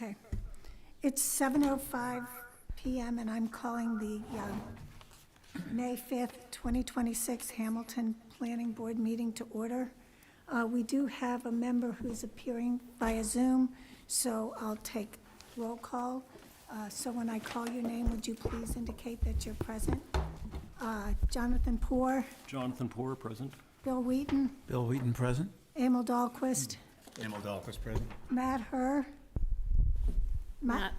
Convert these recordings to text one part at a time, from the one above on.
Okay. It's 7:05 PM, and I'm calling the May 5th, 2026 Hamilton Planning Board meeting to order. We do have a member who's appearing via Zoom, so I'll take roll call. So when I call your name, would you please indicate that you're present? Jonathan Poor, Jonathan Poor, present. Bill Wheaton, Bill Wheaton, present. Emil Dahlquist, Emil Dahlquist, present. Matt Herr. Matt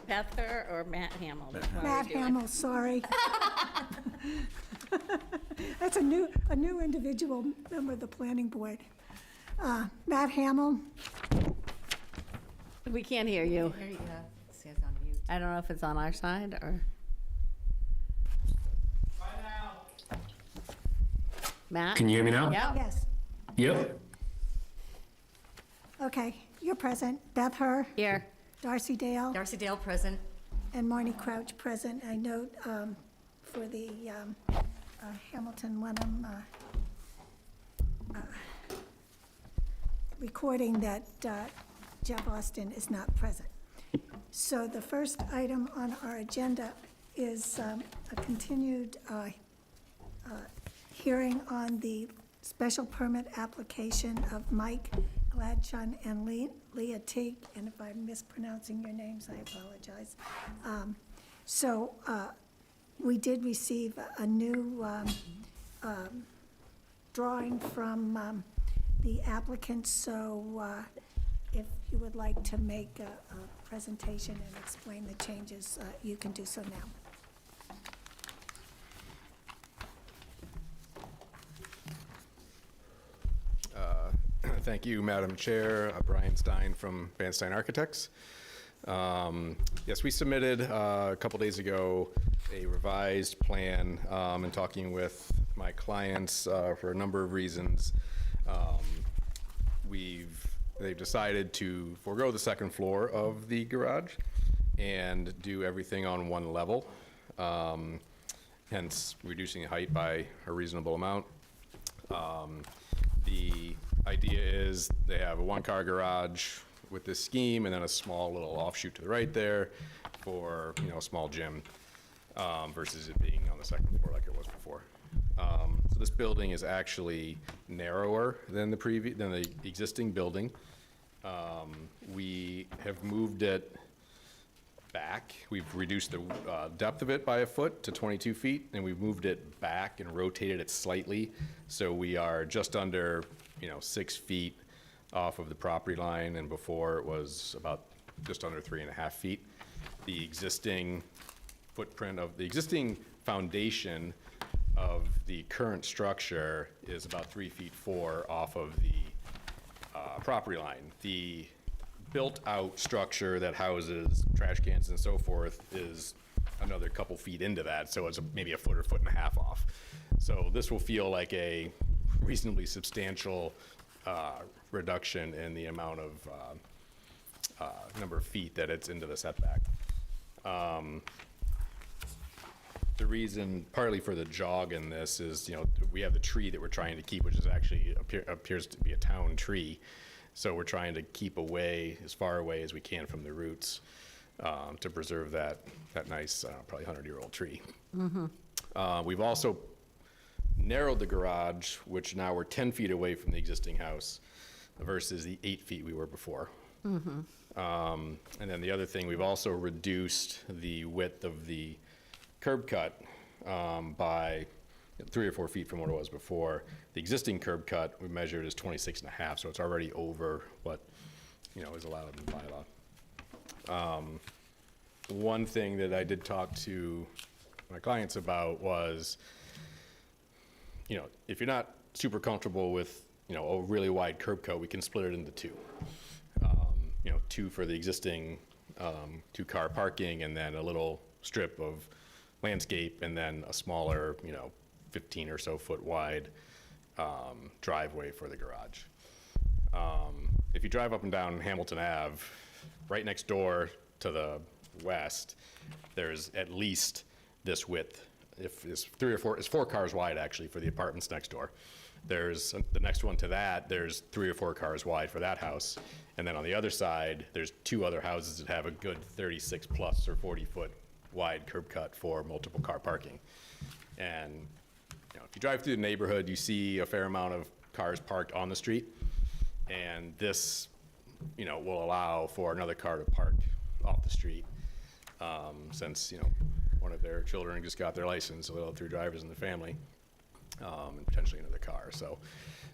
Bether or Matt Hamill? Which one are Matt we doing? Hamill, sorry. That's a new individual member of the planning board. Matt Hamill, We can't hear you. Here you go. It says on mute. I don't know if it's on our side or. Matt? Can you hear me now? Yeah. yes. Yep. Okay, you're present. Beth Herr, Here. Darcy Dale, Darcy Dale, present. and Marnie Crouch present. I note for the Hamilton Wenham recording that Jeff Austin is not present. So the first item on our agenda is a continued hearing on the special permit application of Mike Gladchun and Leah Teague, and if I'm mispronouncing your names, I apologize. So we did receive a new drawing from the applicant, so if you would like to make a presentation and explain the changes, you can do so now. Thank you, Madam Chair. Brian Stein from Van Stein Architects. Yes, we submitted a couple days ago a revised plan in talking with my clients for a number of reasons. They've decided to forego the second floor of the garage and do everything on one level, hence reducing the height by a reasonable amount. The idea is they have a one-car garage with this scheme and then a small little offshoot to the right there for, a small gym versus it being on the second floor like it was before. So this building is actually narrower than the existing building. We have moved it back. We've reduced the depth of it by a foot to 22 feet, and we've moved it back and rotated it slightly. So we are just under, 6 feet off of the property line, and before it was about just under 3.5 feet. The existing footprint of the existing foundation of the current structure is about 3 feet 4 off of the property line. The built-out structure that houses trash cans and so forth is another couple feet into that, so it's maybe a foot or foot and a half off. So this will feel like a reasonably substantial reduction in the amount of number of feet that it's into the setback. The reason, partly for the jog in this, is we have the tree that we're trying to keep, which is actually appears to be a town tree. So we're trying to keep away, as far away as we can from the roots, to preserve that nice, probably 100-year-old tree. We've also narrowed the garage, which now we're 10 feet away from the existing house versus the 8 feet we were before. And then the other thing, we've also reduced the width of the curb cut by 3 or 4 feet from what it was before. The existing curb cut we measured is 26.5, so it's already over what is allowed in the bylaw. One thing that I did talk to my clients about was, if you're not super comfortable with a really wide curb cut, we can split it into two. Two for the existing 2-car parking, and then a little strip of landscape, and then a smaller 15 or so foot wide driveway for the garage. If you drive up and down Hamilton Ave, right next door to the west, there's at least this width. If it's 3 or 4, it's 4 cars wide actually for the apartments next door. There's the next one to that, there's 3 or 4 cars wide for that house. And then on the other side, there's 2 other houses that have a good 36 plus or 40-foot wide curb cut for multiple car parking. And you know, if you drive through the neighborhood, you see a fair amount of cars parked on the street. And this, you know, will allow for another car to park off the street. Since, you know, one of their children just got their license, so they'll have 3 drivers in the family, and potentially another car. So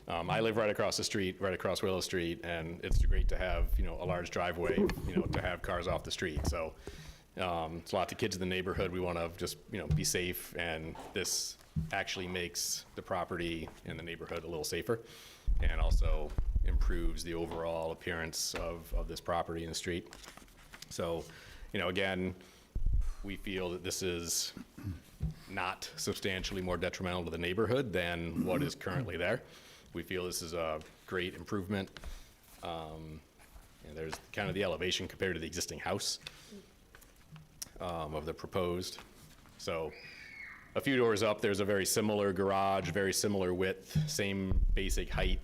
I live right across the street, right across Willow Street, and it's great to have, you know, a large driveway, you know, to have cars off the street. So it's lots of kids in the neighborhood. We want to just, you know, be safe, and this actually makes the property and the neighborhood a little safer, and also improves the overall appearance of this property in the street. So, you know, again, we feel that this is not substantially more detrimental to the neighborhood than what is currently there. We feel this is a great improvement. And there's kind of the elevation compared to the existing house of the proposed. So a few doors up, there's a very similar garage, very similar width, same basic height.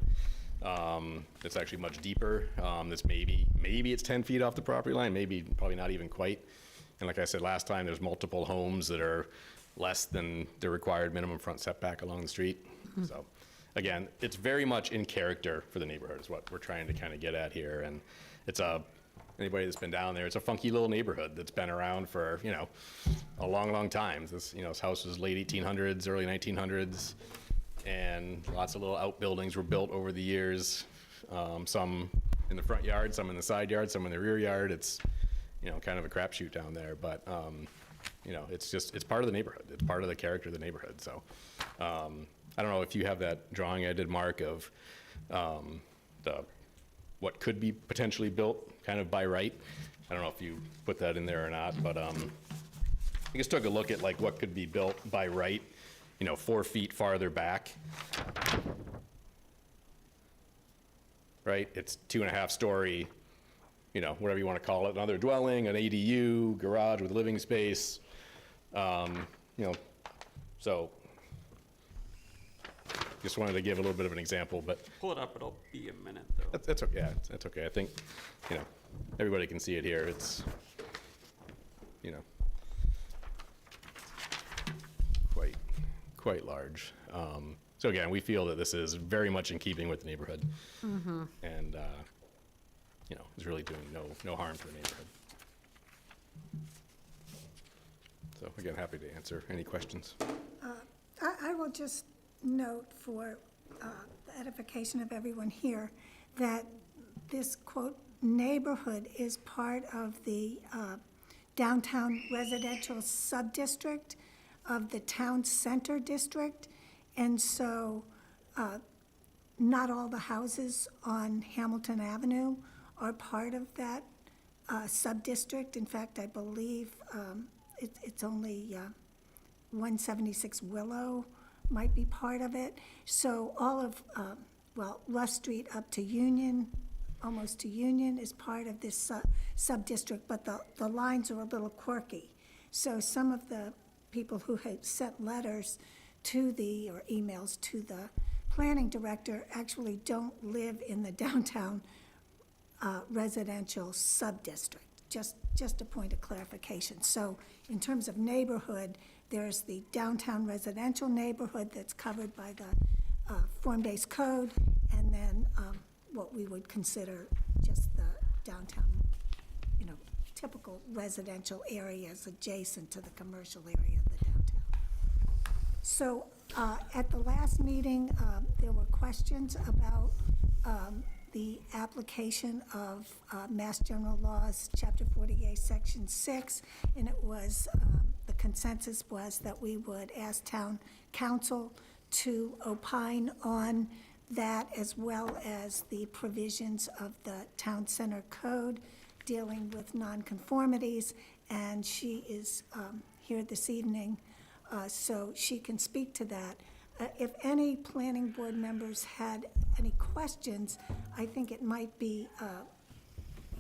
It's actually much deeper. This maybe it's 10 feet off the property line, probably not even quite. And like I said last time, there's multiple homes that are less than the required minimum front setback along the street. So again, it's very much in character for the neighborhood is what we're trying to kind of get at here. And it's anybody that's been down there, it's a funky little neighborhood that's been around for, you know, a long, long time. This, you know, this house was late 1800s, early 1900s. And lots of little outbuildings were built over the years, some in the front yard, some in the side yard, some in the rear yard. It's, you know, kind of a crapshoot down there, but, you know, it's part of the neighborhood. It's part of the character of the neighborhood. So I don't know if you have that drawing I did, Mark, of what could be potentially built kind of by right. I don't know if you put that in there or not, but I just took a look at like what could be built by right, you know, 4 feet farther back. Right? It's 2.5 story, you know, whatever you want to call it, another dwelling, an ADU, garage with living space, you know, so just wanted to give a little bit of an example, but Pull it up, it'll be a minute though. that's okay, yeah, that's okay. I think, you know, everybody can see it here. It's, you know, quite large. So again, we feel that this is very much in keeping with the neighborhood. And, you know, is really doing no harm to the neighborhood. So again, happy to answer any questions. I will just note for the edification of everyone here that this, quote, neighborhood is part of the downtown residential subdistrict of the town center district. And so not all the houses on Hamilton Avenue are part of that sub-district. In fact, I believe it's only 176 Willow might be part of it. So all of, well, Russ Street up to Union, almost to Union, is part of this sub-district, but the lines are a little quirky. So some of the people who had sent letters to or emails to the planning director actually don't live in the downtown residential sub-district. Just a point of clarification. So in terms of neighborhood, there's the downtown residential neighborhood that's covered by the form-based code, and then what we would consider just the downtown, you know, typical residential areas adjacent to the commercial area of the downtown. So at the last meeting, there were questions about the application of Mass General Laws, Chapter 48, Section 6, and it was, the consensus was that we would ask town council to opine on that, as well as the provisions of the town center code dealing with nonconformities, and she is here this evening, so she can speak to that. If any planning board members had any questions, I think it might be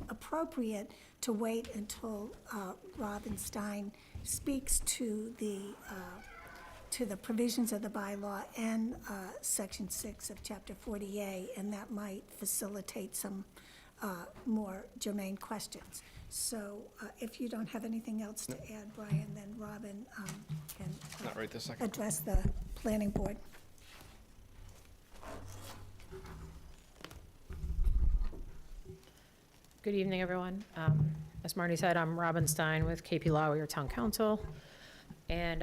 appropriate to wait until Robin Stein speaks to to the provisions of the bylaw and Section 6 of Chapter 40A, and that might facilitate some more germane questions. So if you don't have anything else to add, Brian, then Robin can Not right this second. address the planning board. Good evening, everyone. As Marty said, I'm Robin Stein with KP Law, your town council. And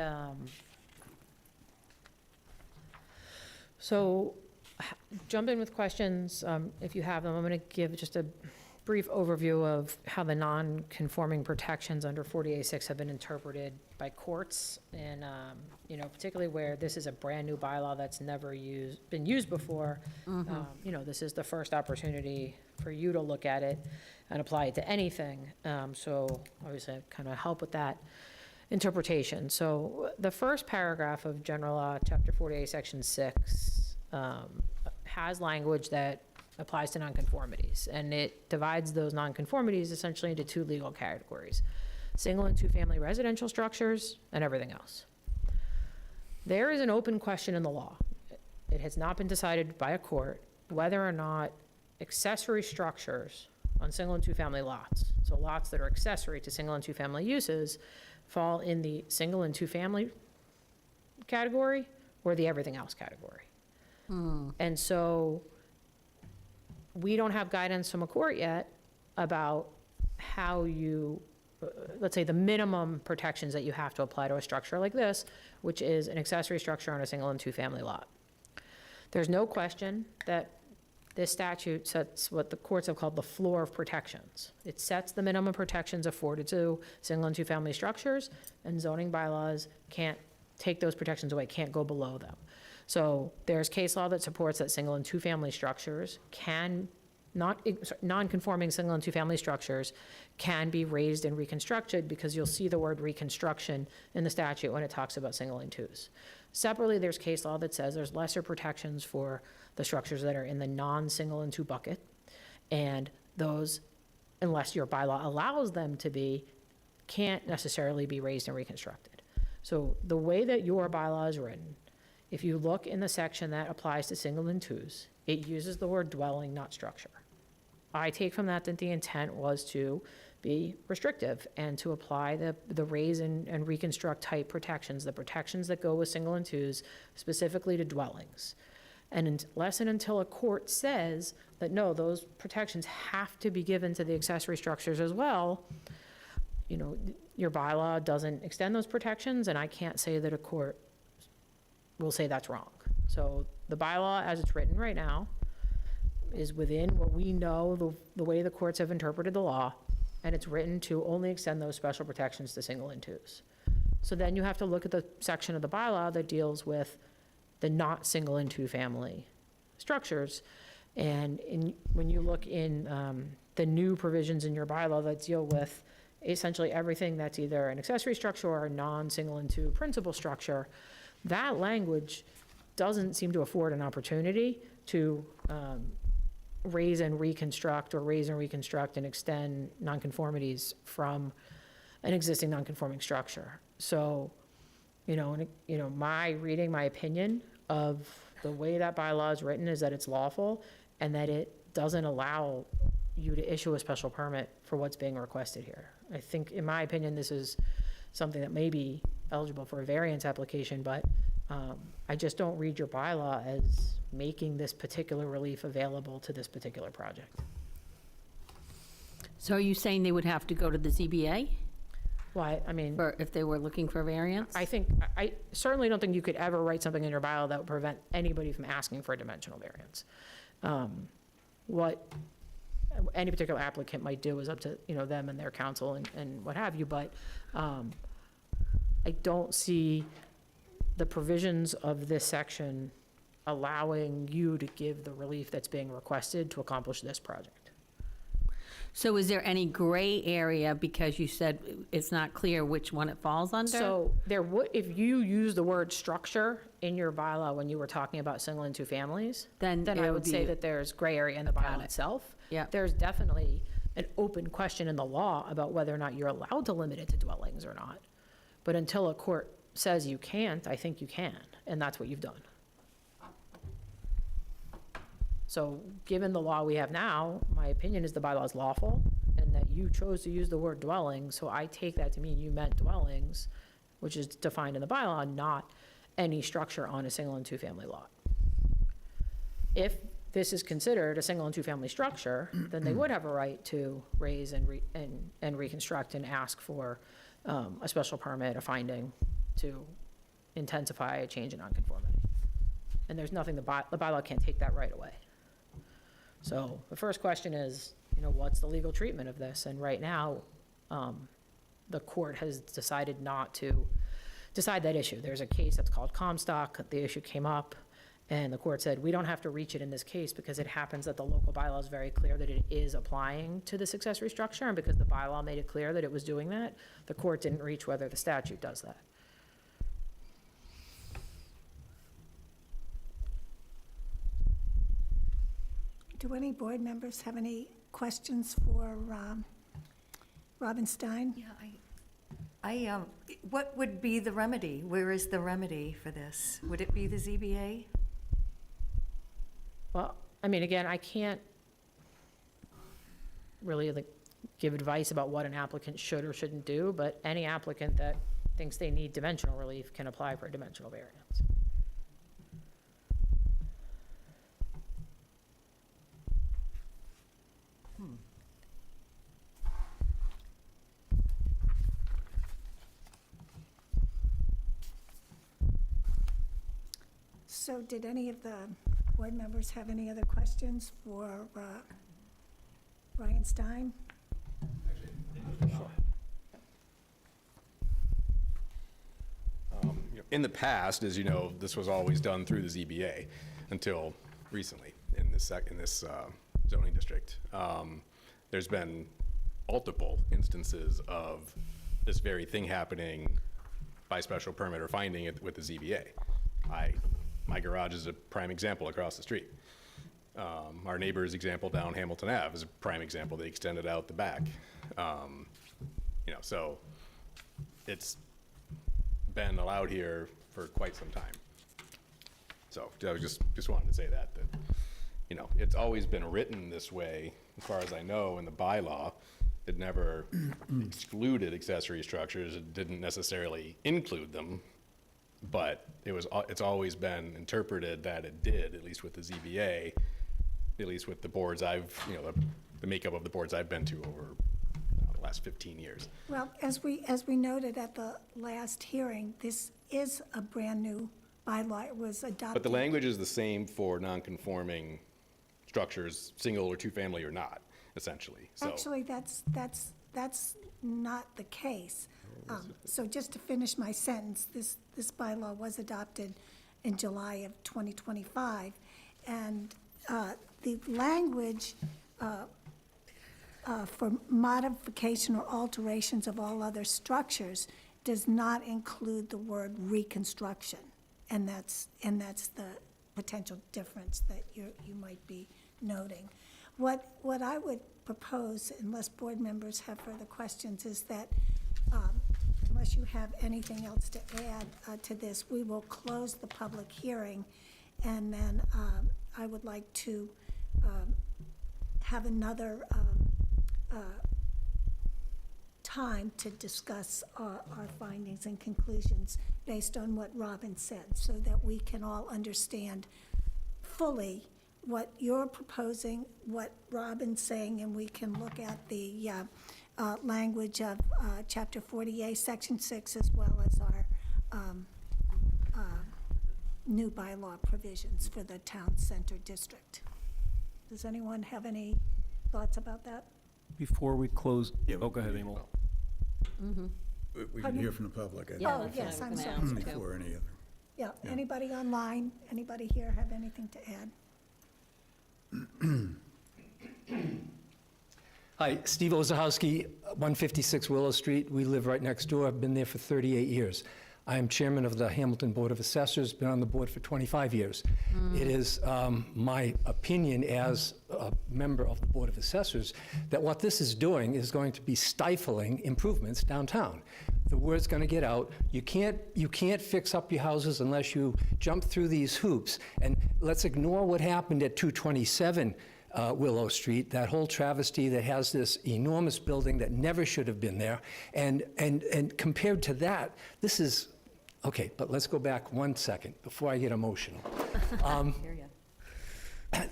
so jump in with questions if you have them. I'm going to give just a brief overview of how the non-conforming protections under 40A6 have been interpreted by courts. And, particularly where this is a brand-new bylaw that's never been used before. This is the first opportunity for you to look at it and apply it to anything. So obviously, I kind of help with that interpretation. So the first paragraph of General Law, Chapter 48, Section 6, has language that applies to nonconformities, and it divides those nonconformities essentially into two legal categories: single and two-family residential structures and everything else. There is an open question in the law. It has not been decided by a court whether or not accessory structures on single and two-family lots, so lots that are accessory to single and two-family uses, fall in the single and two-family category or the everything else category. And so we don't have guidance from a court yet about how you, let's say, the minimum protections that you have to apply to a structure like this, which is an accessory structure on a single and two-family lot. There's no question that this statute sets what the courts have called the floor of protections. It sets the minimum protections afforded to single and two-family structures, and zoning bylaws can't take those protections away, can't go below them. So there's case law that supports that single and two-family structures non-conforming single and two-family structures can be raised and reconstructed, because you'll see the word reconstruction in the statute when it talks about single and twos. Separately, there's case law that says there's lesser protections for the structures that are in the non-single and two bucket, and those, unless your bylaw allows them to be, can't necessarily be raised and reconstructed. So the way that your bylaw is written, if you look in the section that applies to single and twos, it uses the word dwelling, not structure. I take from that the intent was to be restrictive and to apply the raise and reconstruct type protections, the protections that go with single and twos, specifically to dwellings. And unless and until a court says that, no, those protections have to be given to the accessory structures as well, your bylaw doesn't extend those protections, and I can't say that a court will say that's wrong. So the bylaw, as it's written right now, is within what we know, the way the courts have interpreted the law, and it's written to only extend those special protections to single and twos. So then you have to look at the section of the bylaw that deals with the not single and two family structures. And when you look in the new provisions in your bylaw that deal with essentially everything that's either an accessory structure or a non-single and two principal structure, that language doesn't seem to afford an opportunity to raise and reconstruct and extend nonconformities from an existing nonconforming structure. So, my opinion of the way that bylaw is written is that it's lawful and that it doesn't allow you to issue a special permit for what's being requested here. I think, in my opinion, this is something that may be eligible for a variance application, but I just don't read your bylaw as making this particular relief available to this particular project. So are you saying they would have to go to the ZBA Why, I mean, for, if they were looking for variance? I certainly don't think you could ever write something in your bylaw that would prevent anybody from asking for a dimensional variance. What any particular applicant might do is up to, them and their counsel and what have you, but I don't see the provisions of this section allowing you to give the relief that's being requested to accomplish this project. So is there any gray area, because you said it's not clear which one it falls under? So there would, if you use the word structure in your bylaw when you were talking about single and two families, Then then it I would would say be- that there's gray area in the Got bylaw it. itself. Yeah. There's definitely an open question in the law about whether or not you're allowed to limit it to dwellings or not. But until a court says you can't, I think you can, and that's what you've done. So, given the law we have now, my opinion is the bylaw is lawful, and that you chose to use the word dwelling, so I take that to mean you meant dwellings, which is defined in the bylaw, not any structure on a single and two-family lot. If this is considered a single and two-family structure, then they would have a right to raise and reconstruct and ask for a special permit, a finding to intensify a change in nonconformity. And there's nothing, the bylaw can't take that right away. So the first question is, what's the legal treatment of this? And right now, the court has decided not to decide that issue. There's a case that's called Comstock. The issue came up, and the court said, we don't have to reach it in this case because it happens that the local bylaw is very clear that it is applying to this accessory structure, and because the bylaw made it clear that it was doing that, the court didn't reach whether the statute does that. Do any board members have any questions for Robin Stein? Yeah, what would be the remedy? Where is the remedy for this? Would it be the ZBA? Well, I mean, again, I can't really give advice about what an applicant should or shouldn't do, but any applicant that thinks they need dimensional relief can apply for a dimensional variance. So did any of the board members have any other questions for Ryan Stein? In the past, as you know, this was always done through the ZBA until recently in this zoning district. There's been multiple instances of this very thing happening by special permit or finding it with the ZBA. My garage is a prime example across the street. Our neighbor's example down Hamilton Ave is a prime example. They extended out the back. So it's been allowed here for quite some time. So I was just wanted to say that it's always been written this way, as far as I know, in the bylaw. It never excluded accessory structures. It didn't necessarily include them, but it's always been interpreted that it did, at least with the ZBA, at least with the boards the makeup of the boards I've been to over the last 15 years. Well, as we noted at the last hearing, this is a brand-new bylaw. It was adopted. But the language is the same for non-conforming structures, single or two-family or not, essentially. So Actually, that's not the case. So just to finish my sentence, this bylaw was adopted in July of 2025, and the language for modification or alterations of all other structures does not include the word reconstruction, and that's the potential difference that you might be noting. What I would propose, unless board members have further questions, is that unless you have anything else to add to this, we will close the public hearing, and then I would like to have another time to discuss our findings and conclusions based on what Robin said, so that we can all understand fully what you're proposing, what Robin's saying, and we can look at the language of Chapter 48, Section 6, as well as our new bylaw provisions for the town center district. Does anyone have any thoughts about that? Before we close, oh, go ahead, Emil. We can hear from the public, I think. Yeah, Oh, that's yes, what I I'm was sorry. gonna ask, too. Before any other. Yeah, anybody online, anybody here have anything to add? Hi, Steve Ozahowski, 156 Willow Street. We live right next door. I've been there for 38 years. I am chairman of the Hamilton Board of Assessors, been on the board for 25 years. It is my opinion as a member of the Board of Assessors that what this is doing is going to be stifling improvements downtown. The word's going to get out. You can't fix up your houses unless you jump through these hoops. And let's ignore what happened at 227 Willow Street, that whole travesty that has this enormous building that never should have been there. And compared to that, this is, okay, but let's go back 1 second before I get emotional.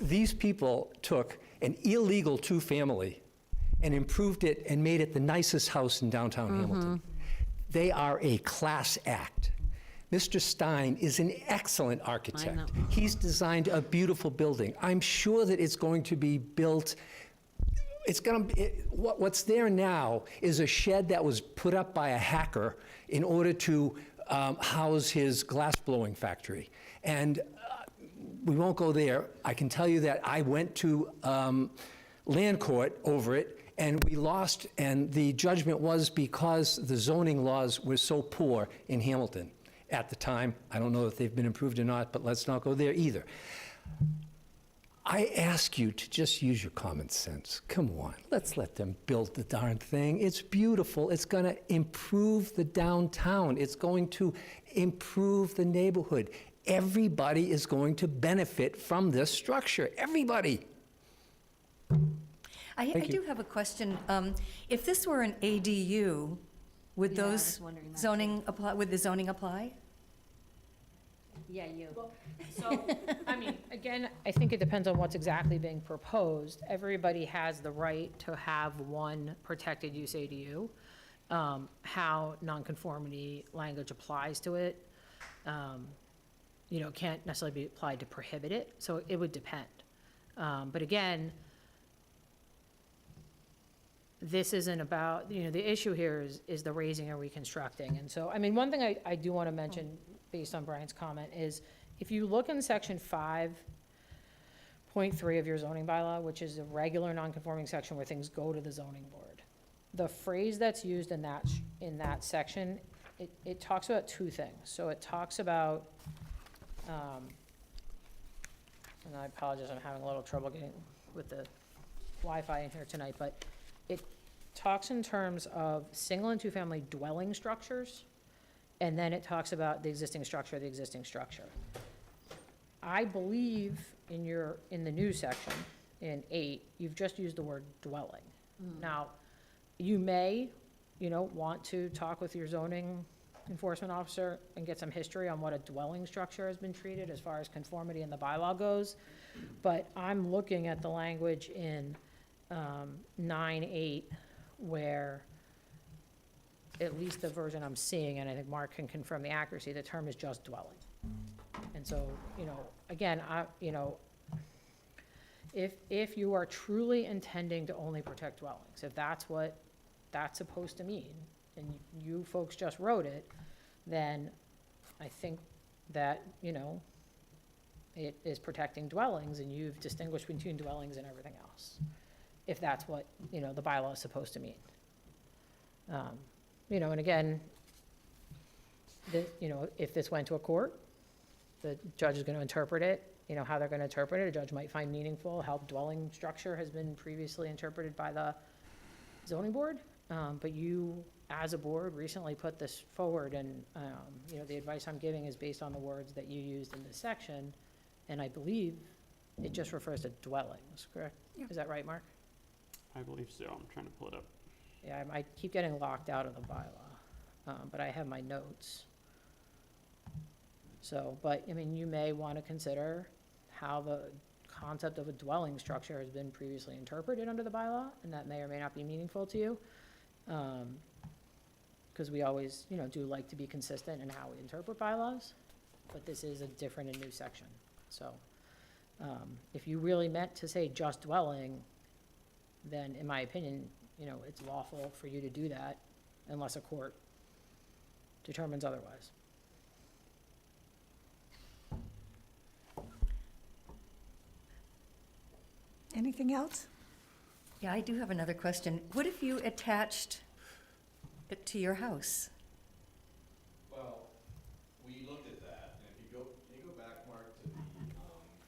These people took an illegal two-family and improved it and made it the nicest house in downtown Hamilton. They are a class act. Mr. Stein is an excellent architect. He's designed a beautiful building. I'm sure that it's going to be built, what's there now is a shed that was put up by a hacker in order to house his glass-blowing factory. And we won't go there. I can tell you that I went to land court over it, and we lost, and the judgment was because the zoning laws were so poor in Hamilton at the time. I don't know if they've been improved or not, but let's not go there either. I ask you to just use your common sense. Come on, let's let them build the darn thing. It's beautiful. It's going to improve the downtown. It's going to improve the neighborhood. Everybody is going to benefit from this structure. Everybody. I do have a question. If this were an ADU, would Yeah, I those was wondering that too. zoning apply, would the zoning apply? Yeah, you. So, I mean, again, I think it depends on what's exactly being proposed. Everybody has the right to have one protected use ADU. How nonconformity language applies to it, can't necessarily be applied to prohibit it, so it would depend. But again, this isn't about, the issue here is the raising and reconstructing. And so, I mean, one thing I do want to mention, based on Brian's comment, is if you look in section 5.3 of your zoning bylaw, which is a regular nonconforming section where things go to the zoning board, the phrase that's used in that section, it talks about two things. So it talks about, and I apologize, I'm having a little trouble getting with the Wi-Fi in here tonight, but it talks in terms of single and two-family dwelling structures, and then it talks about the existing structure. I believe in the new section, in 8, you've just used the word dwelling. Now, you may, want to talk with your zoning enforcement officer and get some history on what a dwelling structure has been treated as far as conformity in the bylaw goes, but I'm looking at the language in 9.8, where, at least the version I'm seeing, and I think Mark can confirm the accuracy, the term is just dwelling. And so, again, if you are truly intending to only protect dwellings, if that's what that's supposed to mean, and you folks just wrote it, then I think that, it is protecting dwellings, and you've distinguished between dwellings and everything else, if that's what, the bylaw is supposed to mean. And again, if this went to a court, the judge is going to interpret it, how they're going to interpret it. A judge might find meaningful how dwelling structure has been previously interpreted by the zoning board. But you, as a board, recently put this forward, and, the advice I'm giving is based on the words that you used in this section, and I believe it just refers to dwellings, correct? Yeah. Is that right, Mark? I believe so. I'm trying to pull it up. Yeah, I keep getting locked out of the bylaw, but I have my notes. So, but, you may want to consider how the concept of a dwelling structure has been previously interpreted under the bylaw, and that may or may not be meaningful to you. Because we always, do like to be consistent in how we interpret bylaws, but this is a different and new section. So, if you really meant to say just dwelling, then in my opinion, it's lawful for you to do that unless a court determines otherwise. Anything else? Yeah, I do have another question. What if you attached it to your house? Well, we looked at that, and if you go, can you go back, Mark, to the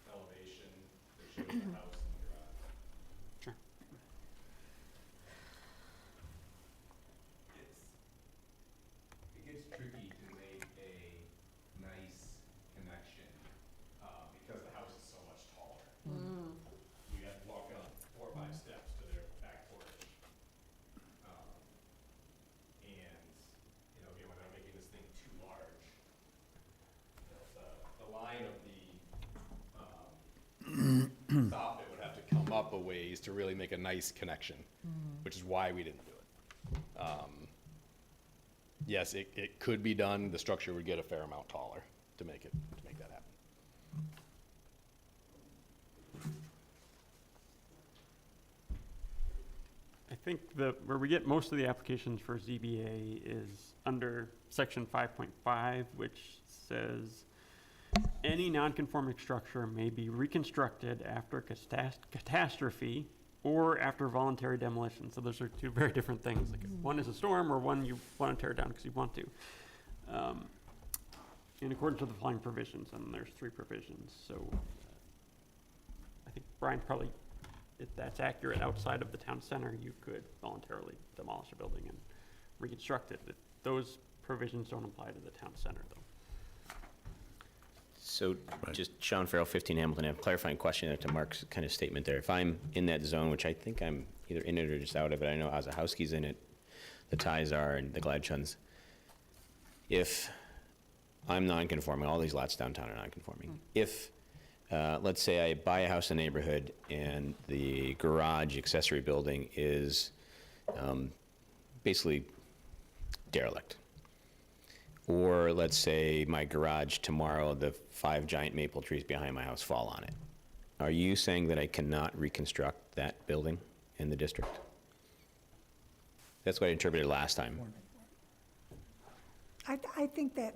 elevation that shows the house and the garage? Sure. line of the soffit would have to come up a ways to really make a nice connection, which is why we didn't do it. Yes, it could be done. The structure would get a fair amount taller to make that happen. I think where we get most of the applications for ZBA is under section 5.5, which says, any non-conforming structure may be reconstructed after catastrophe or after voluntary demolition. So those are two very different things. Like one is a storm, or one you want to tear it down because you want to. In accordance with the following provisions, and there's 3 provisions. So I think Brian probably, if that's accurate, outside of the town center, you could voluntarily demolish a building and reconstruct it. Those provisions don't apply to the town center, though. So just Sean Farrell, 15 Hamilton Ave, clarifying question to Mark's kind of statement there. If I'm in that zone, which I think I'm either in it or just out of it, I know Ozahowski's in it, the Ties are, and the Gladchuns. If I'm non-conforming, all these lots downtown are non-conforming. If, let's say I buy a house in the neighborhood and the garage accessory building is basically derelict. Or let's say my garage tomorrow, the 5 giant maple trees behind my house fall on it. Are you saying that I cannot reconstruct that building in the district? That's what I interpreted last time. I think that,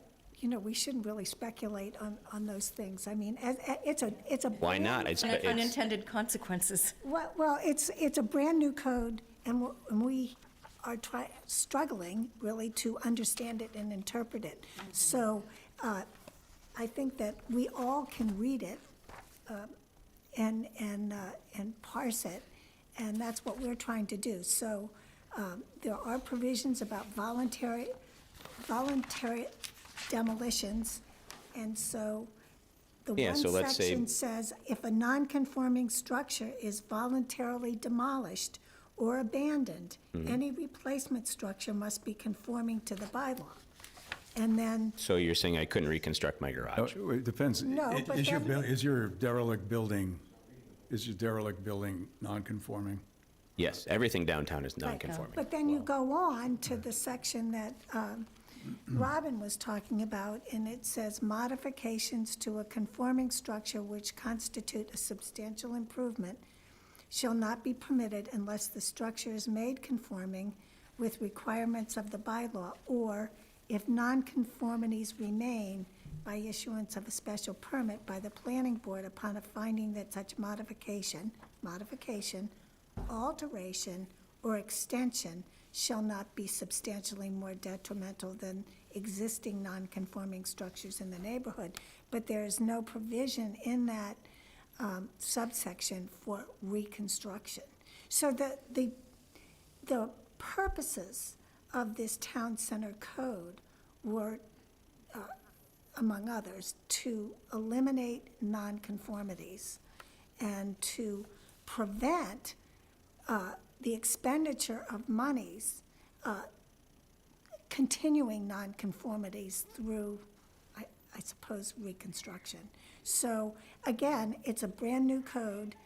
we shouldn't really speculate on those things. I mean, it's a. Why not? It's Unintended consequences. Well, it's a brand-new code, and we are struggling really to understand it and interpret it. So I think that we all can read it and parse it, and that's what we're trying to do. So there are provisions about voluntary demolitions, and so the Yeah, one so let's say- section says, if a non-conforming structure is voluntarily demolished or abandoned, Mm-hmm. any replacement structure must be conforming to the bylaw. And then, So you're saying I couldn't reconstruct my garage? It depends. No, but Is your then- is your derelict building non-conforming? Yes, everything downtown is non-conforming. but then you go on to the section that Robin was talking about, and it says modifications to a conforming structure which constitute a substantial improvement shall not be permitted unless the structure is made conforming with requirements of the bylaw, or if nonconformities remain, by issuance of a special permit by the planning board upon a finding that such modification, alteration, or extension shall not be substantially more detrimental than existing nonconforming structures in the neighborhood. But there is no provision in that subsection for reconstruction. So the purposes of this town center code were, among others, to eliminate nonconformities and to prevent the expenditure of monies, continuing nonconformities through, I suppose, reconstruction. So again, it's a brand-new code.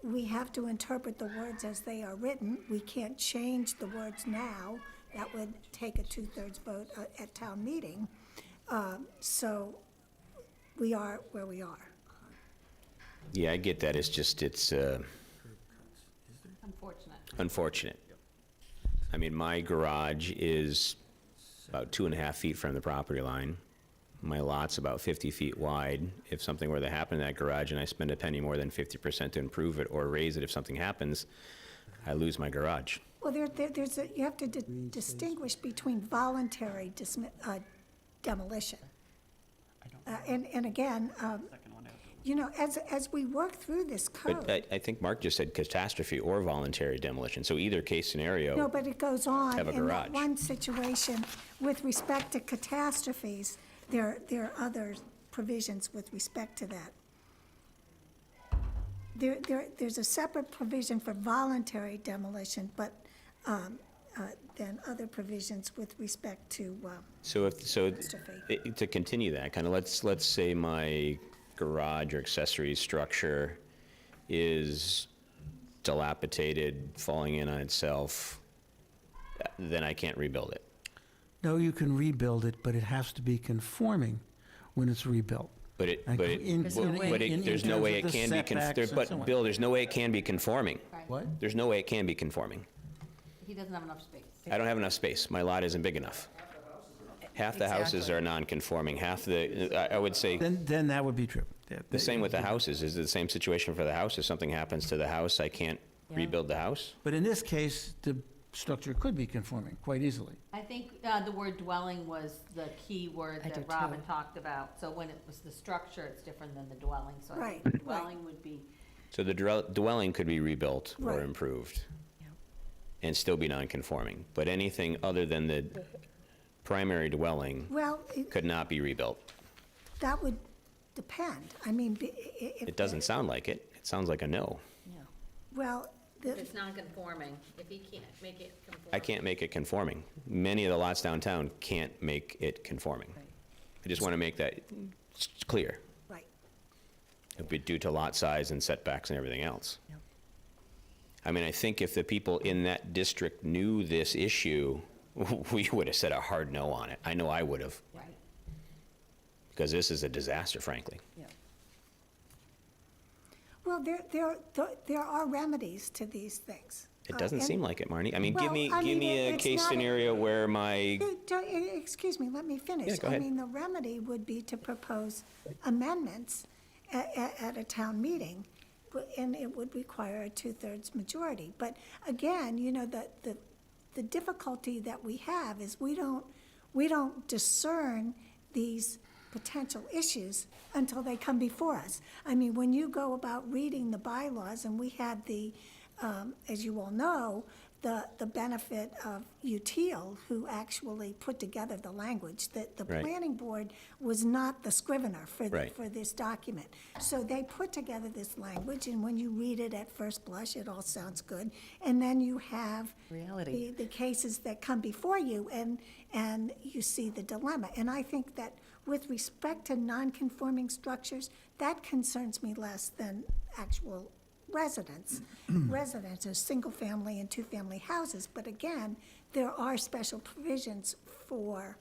We have to interpret the words as they are written. We can't change the words now. That would take a 2/3 vote at town meeting. So we are where we are. Yeah, I get that. It's just, it's unfortunate. I mean, my garage is about 2.5 feet from the property line. My lot's about 50 feet wide. If something were to happen in that garage and I spend a penny more than 50% to improve it or raise it if something happens, I lose my garage. Well, you have to distinguish between voluntary demolition. And again, as we work through this code. But I think Mark just said catastrophe or voluntary demolition, so either case scenario. No, but it goes on. Have a In that garage. one situation, with respect to catastrophes, there are other provisions with respect to that. There's a separate provision for voluntary demolition, but than other provisions with respect to, Extra To continue that, kind of, let's say my garage or accessory structure is dilapidated, falling in on itself, then I can't rebuild it. No, you can rebuild it, but it has to be conforming when it's rebuilt. But it, And but it, in- but in- in there's no terms way of it the can be, setbacks and so but on. Bill, there's no way it can be conforming. What? There's no way it can be conforming. He doesn't have enough space. I don't have enough space. My lot isn't big enough. Half the houses Exactly. are non-conforming, half I would say, Then that would be true. the same with the houses. Is it the same situation for the house? If something happens to the house, I can't rebuild the house? But in this case, the structure could be conforming quite easily. I think the word dwelling was the key word I do that Robin too. talked about. So when it was the structure, it's different than the dwelling. So I Right, think right. dwelling would be, So the dwelling could be rebuilt or Right. improved and still be non-conforming. But anything other than the primary dwelling well, could not be rebuilt. that would depend. I mean, if. It doesn't sound like it. It sounds like a no. Well, if it's non-conforming, if he can't make it conform. I can't make it conforming. Many of the lots downtown can't make it conforming. I just want to make that clear. right. It'd be due to lot size and setbacks and everything else. I mean, I think if the people in that district knew this issue, we would have said a hard no on it. I know I would have, Right. because this is a disaster, frankly. Well, there are remedies to these things. It doesn't and- seem like it, Marnie. I mean, give Well, me, I give mean, me a it's case not a- scenario where my, Excuse me, let me finish. Yeah, go ahead. I mean, the remedy would be to propose amendments at a town meeting, and it would require a two-thirds majority. But again, you know, the difficulty that we have is we don't discern these potential issues until they come before us. I mean, when you go about reading the bylaws, and we had the, as you all know, the benefit of Util, who actually put together the language, that the Right. planning board was not the scrivener for Right. for this document. So they put together this language, and when you read it at first blush, it all sounds good. And then you have Reality. the cases that come before you, and you see the dilemma. And I think that with respect to non-conforming structures, that concerns me less than actual residents or single-family and two-family houses. But again, there are special provisions for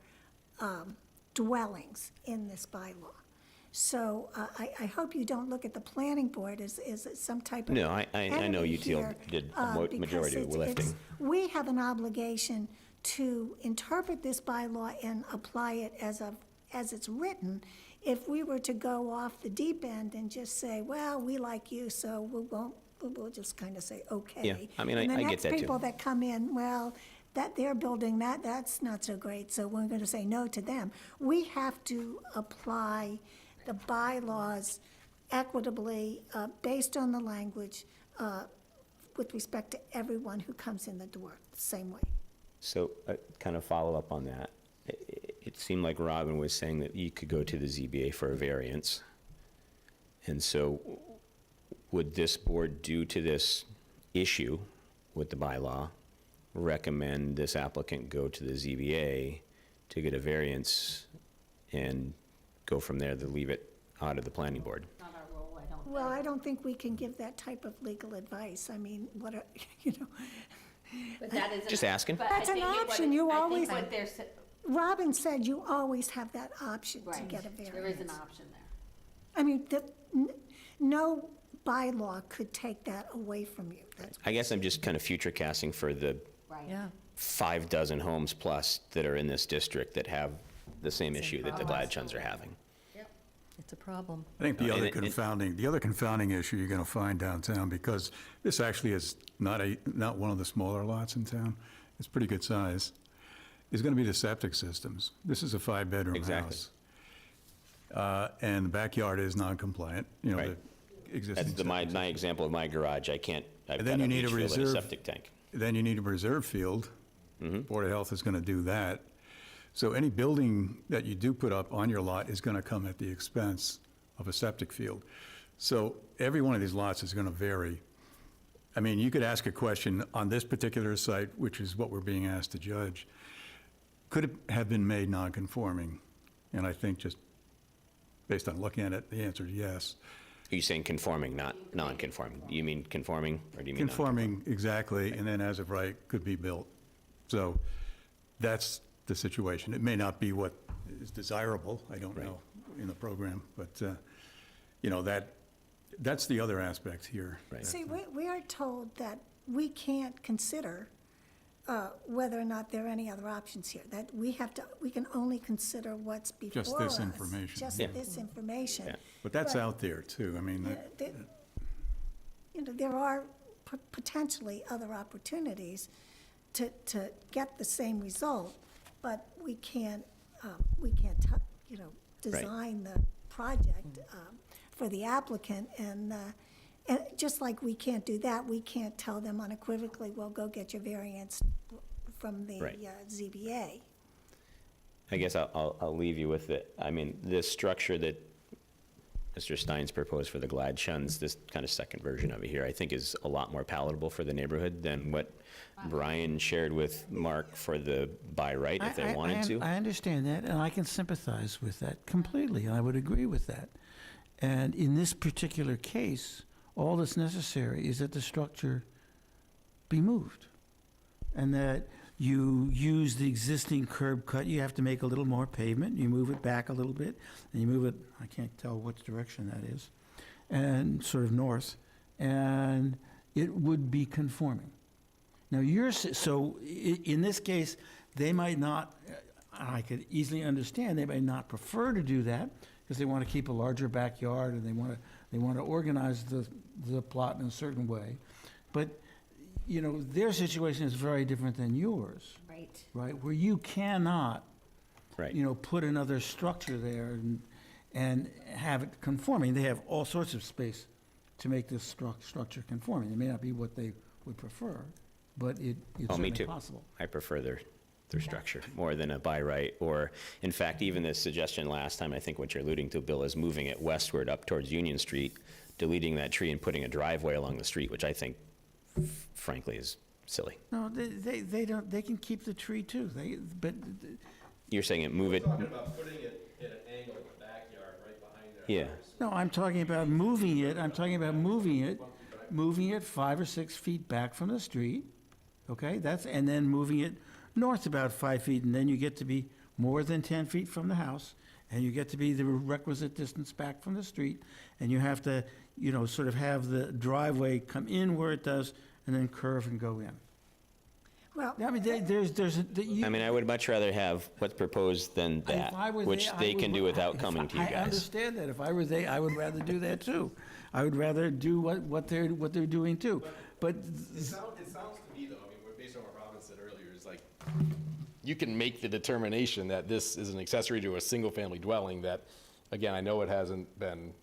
dwellings in this bylaw. So I hope you don't look at the planning board as some type of No, I know enemy Util here, did a because majority of the lifting. we have an obligation to interpret this bylaw and apply it as it's written. If we were to go off the deep end and just say, well, we like you, so we'll just kind of say, okay. Yeah, I mean, And I get that the next too. people that come in, well, that they're building that's not so great, so we're going to say no to them. We have to apply the bylaws equitably, based on the language, with respect to everyone who comes in the door, the same way. So, kind of follow up on that. It seemed like Robin was saying that you could go to the ZBA for a variance. And so, would this board, due to this issue with the bylaw, recommend this applicant go to the ZBA to get a variance and go from there, to leave it out of the planning board? Not our role, I don't think. Well, I don't think we can give that type of legal advice. I mean, what are, you know, But that is. Just asking. But I That's an think what option. You I think always- what they're Robin said you always have that option to right, get a variance. there is an option there. I mean, no bylaw could take that away from you. That's I guess I'm just kind of future casting for the Right. Yeah. 6 homes plus that are in this district that have the same issue that the Gladchuns are having. It's a problem. I think the And other it- confounding issue you're going to find downtown, because this actually is not one of the smaller lots in town, it's pretty good size, is going to be the septic systems. This is a 5-bedroom Exactly. house. And the backyard is non-compliant, you know, Right. the existing. That's my example of my garage. I've And got then a you need leach a field and a reserve. septic tank. Then you need a reserve field. Board of Health is going to do that. So any building that you do put up on your lot is going to come at the expense of a septic field. So every one of these lots is going to vary I mean, you could ask a question on this particular site, which is what we're being asked to judge. Could it have been made non-conforming? And I think just based on looking at it, the answer is yes. Are you saying conforming, not non-conforming? Do you mean conforming, or do you mean Conforming, exactly, and then as of right, could be built. So that's the situation. It may not be what is desirable, I don't know, in the program, but, you know, that's the other aspect here. Right. See, we are told that we can't consider whether or not there are any other options here, that we can only consider what's before us. Just this information. Just Yeah. this information. Yeah. But that's out there, too. I mean, You know, there are potentially other opportunities to get the same result, but we can't, you know, design the project for the applicant, and just like we can't do that, we can't tell them unequivocally, well, go get your variance from the Right. ZBA. I guess I'll leave you with it. I mean, this structure that Mr. Stein's proposed for the Glad Shuns, this kind of second version of it here, I think is a lot more palatable for the neighborhood than what Brian shared with Mark for the by right, if they wanted to. I understand that, and I can sympathize with that completely, and I would agree with that. And in this particular case, all that's necessary is that the structure be moved, and that you use the existing curb cut. You have to make a little more pavement, you move it back a little bit, and you move it, I can't tell which direction that is, and sort of north, and it would be conforming. Now, in this case, they might not, I could easily understand, they may not prefer to do that, because they want to keep a larger backyard, and they want to organize the plot in a certain way. But, you know, their situation is very different than yours, Right. right? Where you cannot, Right. you know, put another structure there and have it conforming. They have all sorts of space to make this structure conforming. It may not be what they would prefer, but it's Oh, me certainly too. possible. I prefer their structure more than a by right, or, in fact, even the suggestion last time, I think what you're alluding to, Bill, is moving it westward up towards Union Street, deleting that tree and putting a driveway along the street, which I think frankly is silly. No, they don't, they can keep the tree too. But You're saying it, move it, about putting it at an angle in the backyard, right behind their yeah. no, I'm talking about moving it, moving it 5 or 6 feet back from the street, okay? And then moving it north about 5 feet, and then you get to be more than 10 feet from the house, and you get to be the requisite distance back from the street, and you have to, you know, sort of have the driveway come in where it does, and then curve and go in. Well, I mean, I mean, I would much rather have what's proposed than that, which they can do without coming to you I guys. understand that. If I were they, I would rather do that too. I would rather do what they're doing too. But It sounds to me, though, I mean, based on what Robin said earlier, is like, you can make the determination that this is an accessory to a single-family dwelling that, again, I know it hasn't been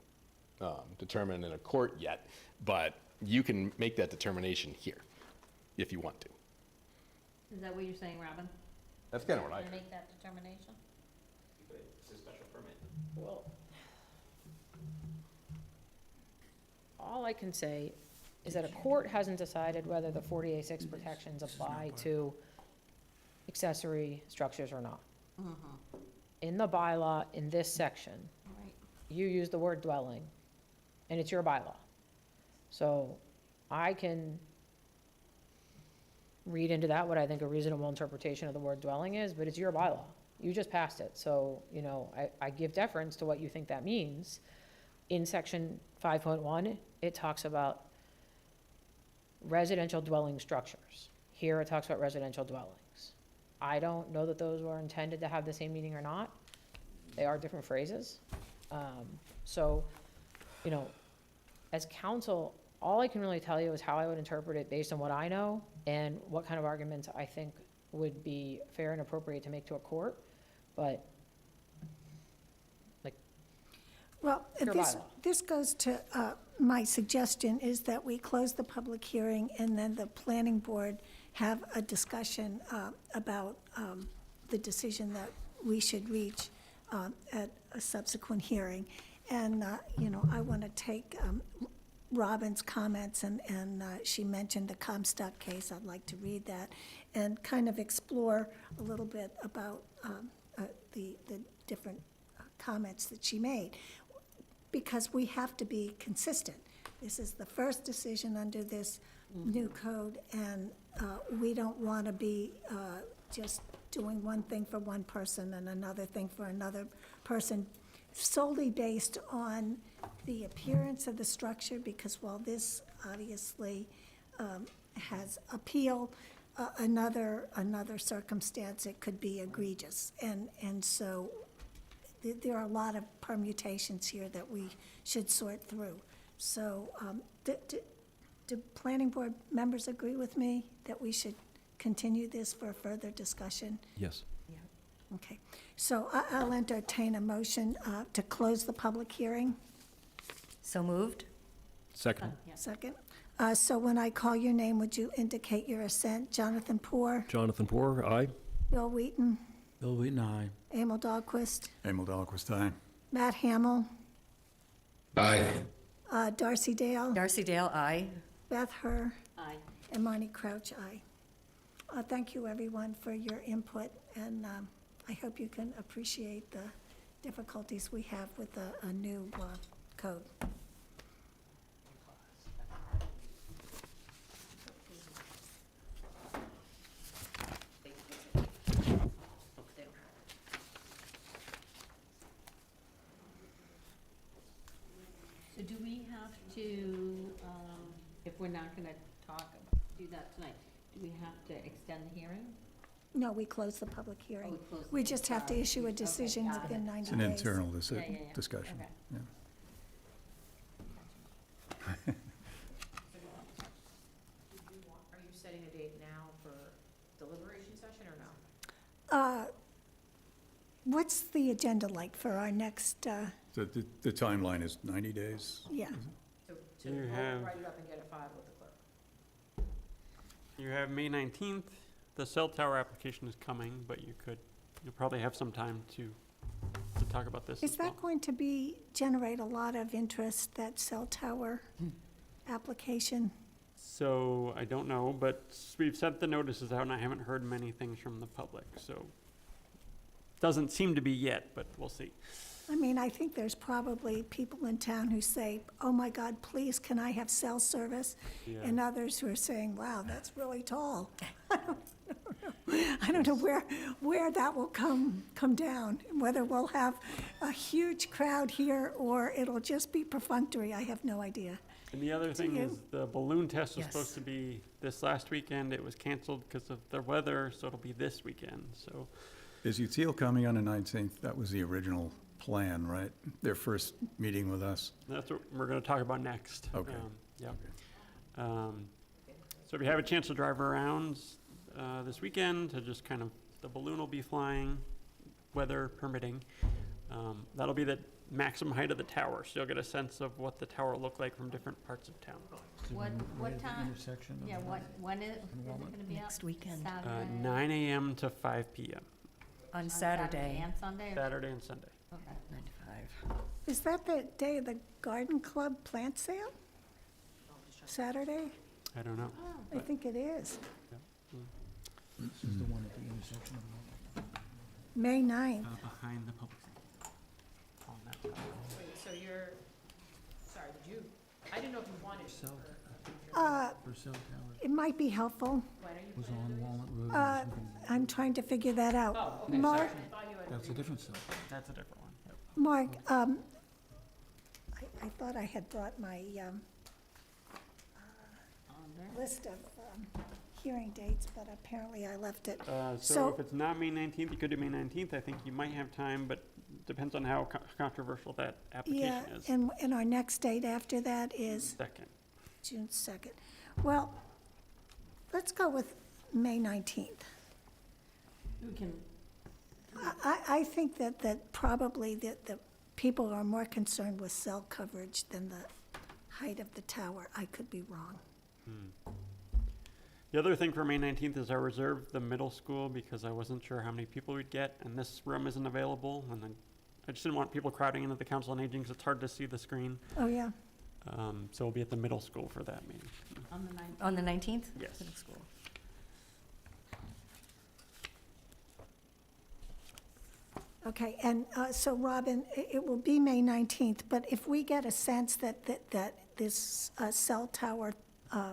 determined in a court yet, but you can make that determination here, if you want to. Is that what you're saying, Robin? That's kind of what I heard. Make that determination? It's a special permit. Well, all I can say is that a court hasn't decided whether the 40A6 protections apply to accessory structures or not. In the bylaw, in this section, Right. you use the word dwelling, and it's your bylaw. So I can read into that what I think a reasonable interpretation of the word dwelling is, but it's your bylaw. You just passed it, so, you know, I give deference to what you think that means. In section 5.1, it talks about residential dwelling structures. Here, it talks about residential dwellings. I don't know that those were intended to have the same meaning or not. They are different phrases. So, you know, as counsel, all I can really tell you is how I would interpret it based on what I know and what kind of arguments I think would be fair and appropriate to make to a court. But, like, well, Your bylaw. this goes to, my suggestion is that we close the public hearing and then the planning board have a discussion about the decision that we should reach at a subsequent hearing. And, you know, I want to take Robin's comments, and she mentioned the Comstock case. I'd like to read that and kind of explore a little bit about the different comments that she made, because we have to be consistent. This is the first decision under this new code, and we don't want to be just doing one thing for one person and another thing for another person, solely based on the appearance of the structure, because while this obviously has appeal, another circumstance, it could be egregious. And so there are a lot of permutations here that we should sort through. So do planning board members agree with me that we should continue this for further discussion? Yes. Okay, so I'll entertain a motion to close the public hearing. So moved? Second. Second. So when I call your name, would you indicate your assent? Jonathan Poor, Jonathan Poor, aye. Bill Wheaton, Bill Wheaton, aye. Emil Dahlquist, Emil Dahlquist, aye. Matt Hamel, Aye. Darcy Dale, Darcy Dale, aye. Beth Herr, Aye. and Marnie Crouch, aye. Thank you, everyone, for your input, and I hope you can appreciate the difficulties we have with a new code. So do we have to, if we're not going to do that tonight, do we have to extend the hearing? No, we closed the public Oh, hearing. we closed We it. just have to issue a Okay, decision got it. within 90 It's days. an internal Yeah, yeah, yeah. discussion. Okay. Yeah. Are you setting a date now for deliberation session or no? What's the agenda like for our next, The timeline is 90 days? yeah, To You have- write it up and get it filed with the clerk. You have May 19th. The cell tower application is coming, but you'll probably have some time to talk about this is as well. that going to generate a lot of interest, that cell tower application? So I don't know, but we've sent the notices out and I haven't heard many things from the public, so. Doesn't seem to be yet, but we'll see. I mean, I think there's probably people in town who say, oh my God, please, can I have cell service? Yeah. And others who are saying, wow, that's really tall. I don't know where that will come down, whether we'll have a huge crowd here or it'll just be perfunctory, I have no idea. And the other thing you? is the balloon test was Yes. supposed to be this last weekend. It was canceled because of the weather, so it'll be this weekend, so. Is UTL coming on the 19th? That was the original plan, right? Their first meeting with us? That's what we're gonna talk about next. Okay. Yep. So if you have a chance to drive around, this weekend, to just kind of, the balloon will be flying, weather permitting. That'll be the maximum height of the tower, so you'll get a sense of what the tower will look like from different parts of town. What time? Intersection of Yeah, when is it going to be out? Next weekend. Saturday? 9 a.m. to 5 p.m., On Saturday. And Sunday? Saturday and Sunday. Okay. 9 to 5. Is that the day of the garden club plant sale? Saturday? I don't know. I think it is. This is the one at the intersection of May 9th. Behind the public. On that tower. Wait, so you're, sorry, did you, I didn't know if you wanted. for cell towers. It might be helpful. When are you Was planning on to do this? Walnut Road. or something. I'm trying to figure that out. Oh, okay, Mark, sorry. I thought you had. That's a different cell. That's a different one. Yep. Mark, I thought I had brought my list of hearing dates, but apparently I left it. So So- if it's not May 19th, you could do May 19th. I think you might have time, but depends on how controversial that Yeah, application is. and our next date after that is Second. June 2nd. Well, let's go with May 19th. We can, I think that probably the people are more concerned with cell coverage than the height of the tower. I could be wrong. The other thing for May 19th is I reserved the middle school because I wasn't sure how many people we'd get, and this room isn't available, and then I just didn't want people crowding into the Council on Aging because it's hard to see the screen. Oh, yeah. So we'll be at the middle school for that meeting. On the 19th? On the 19th? Yes. Middle school. Okay, and so Robin, it will be May 19th, but if we get a sense that this cell tower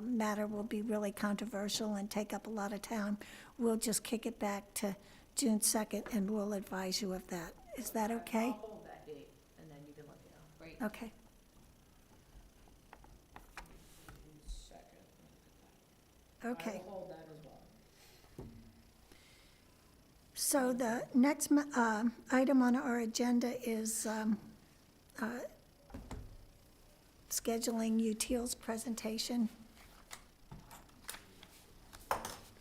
matter will be really controversial and take up a lot of time, we'll just kick it back to June 2nd, and we'll advise you of that. Is that okay? I'll hold that date, and then you can let me know. Great. Okay. Okay. I will hold that as well. So the next item on our agenda is scheduling UTIL's presentation.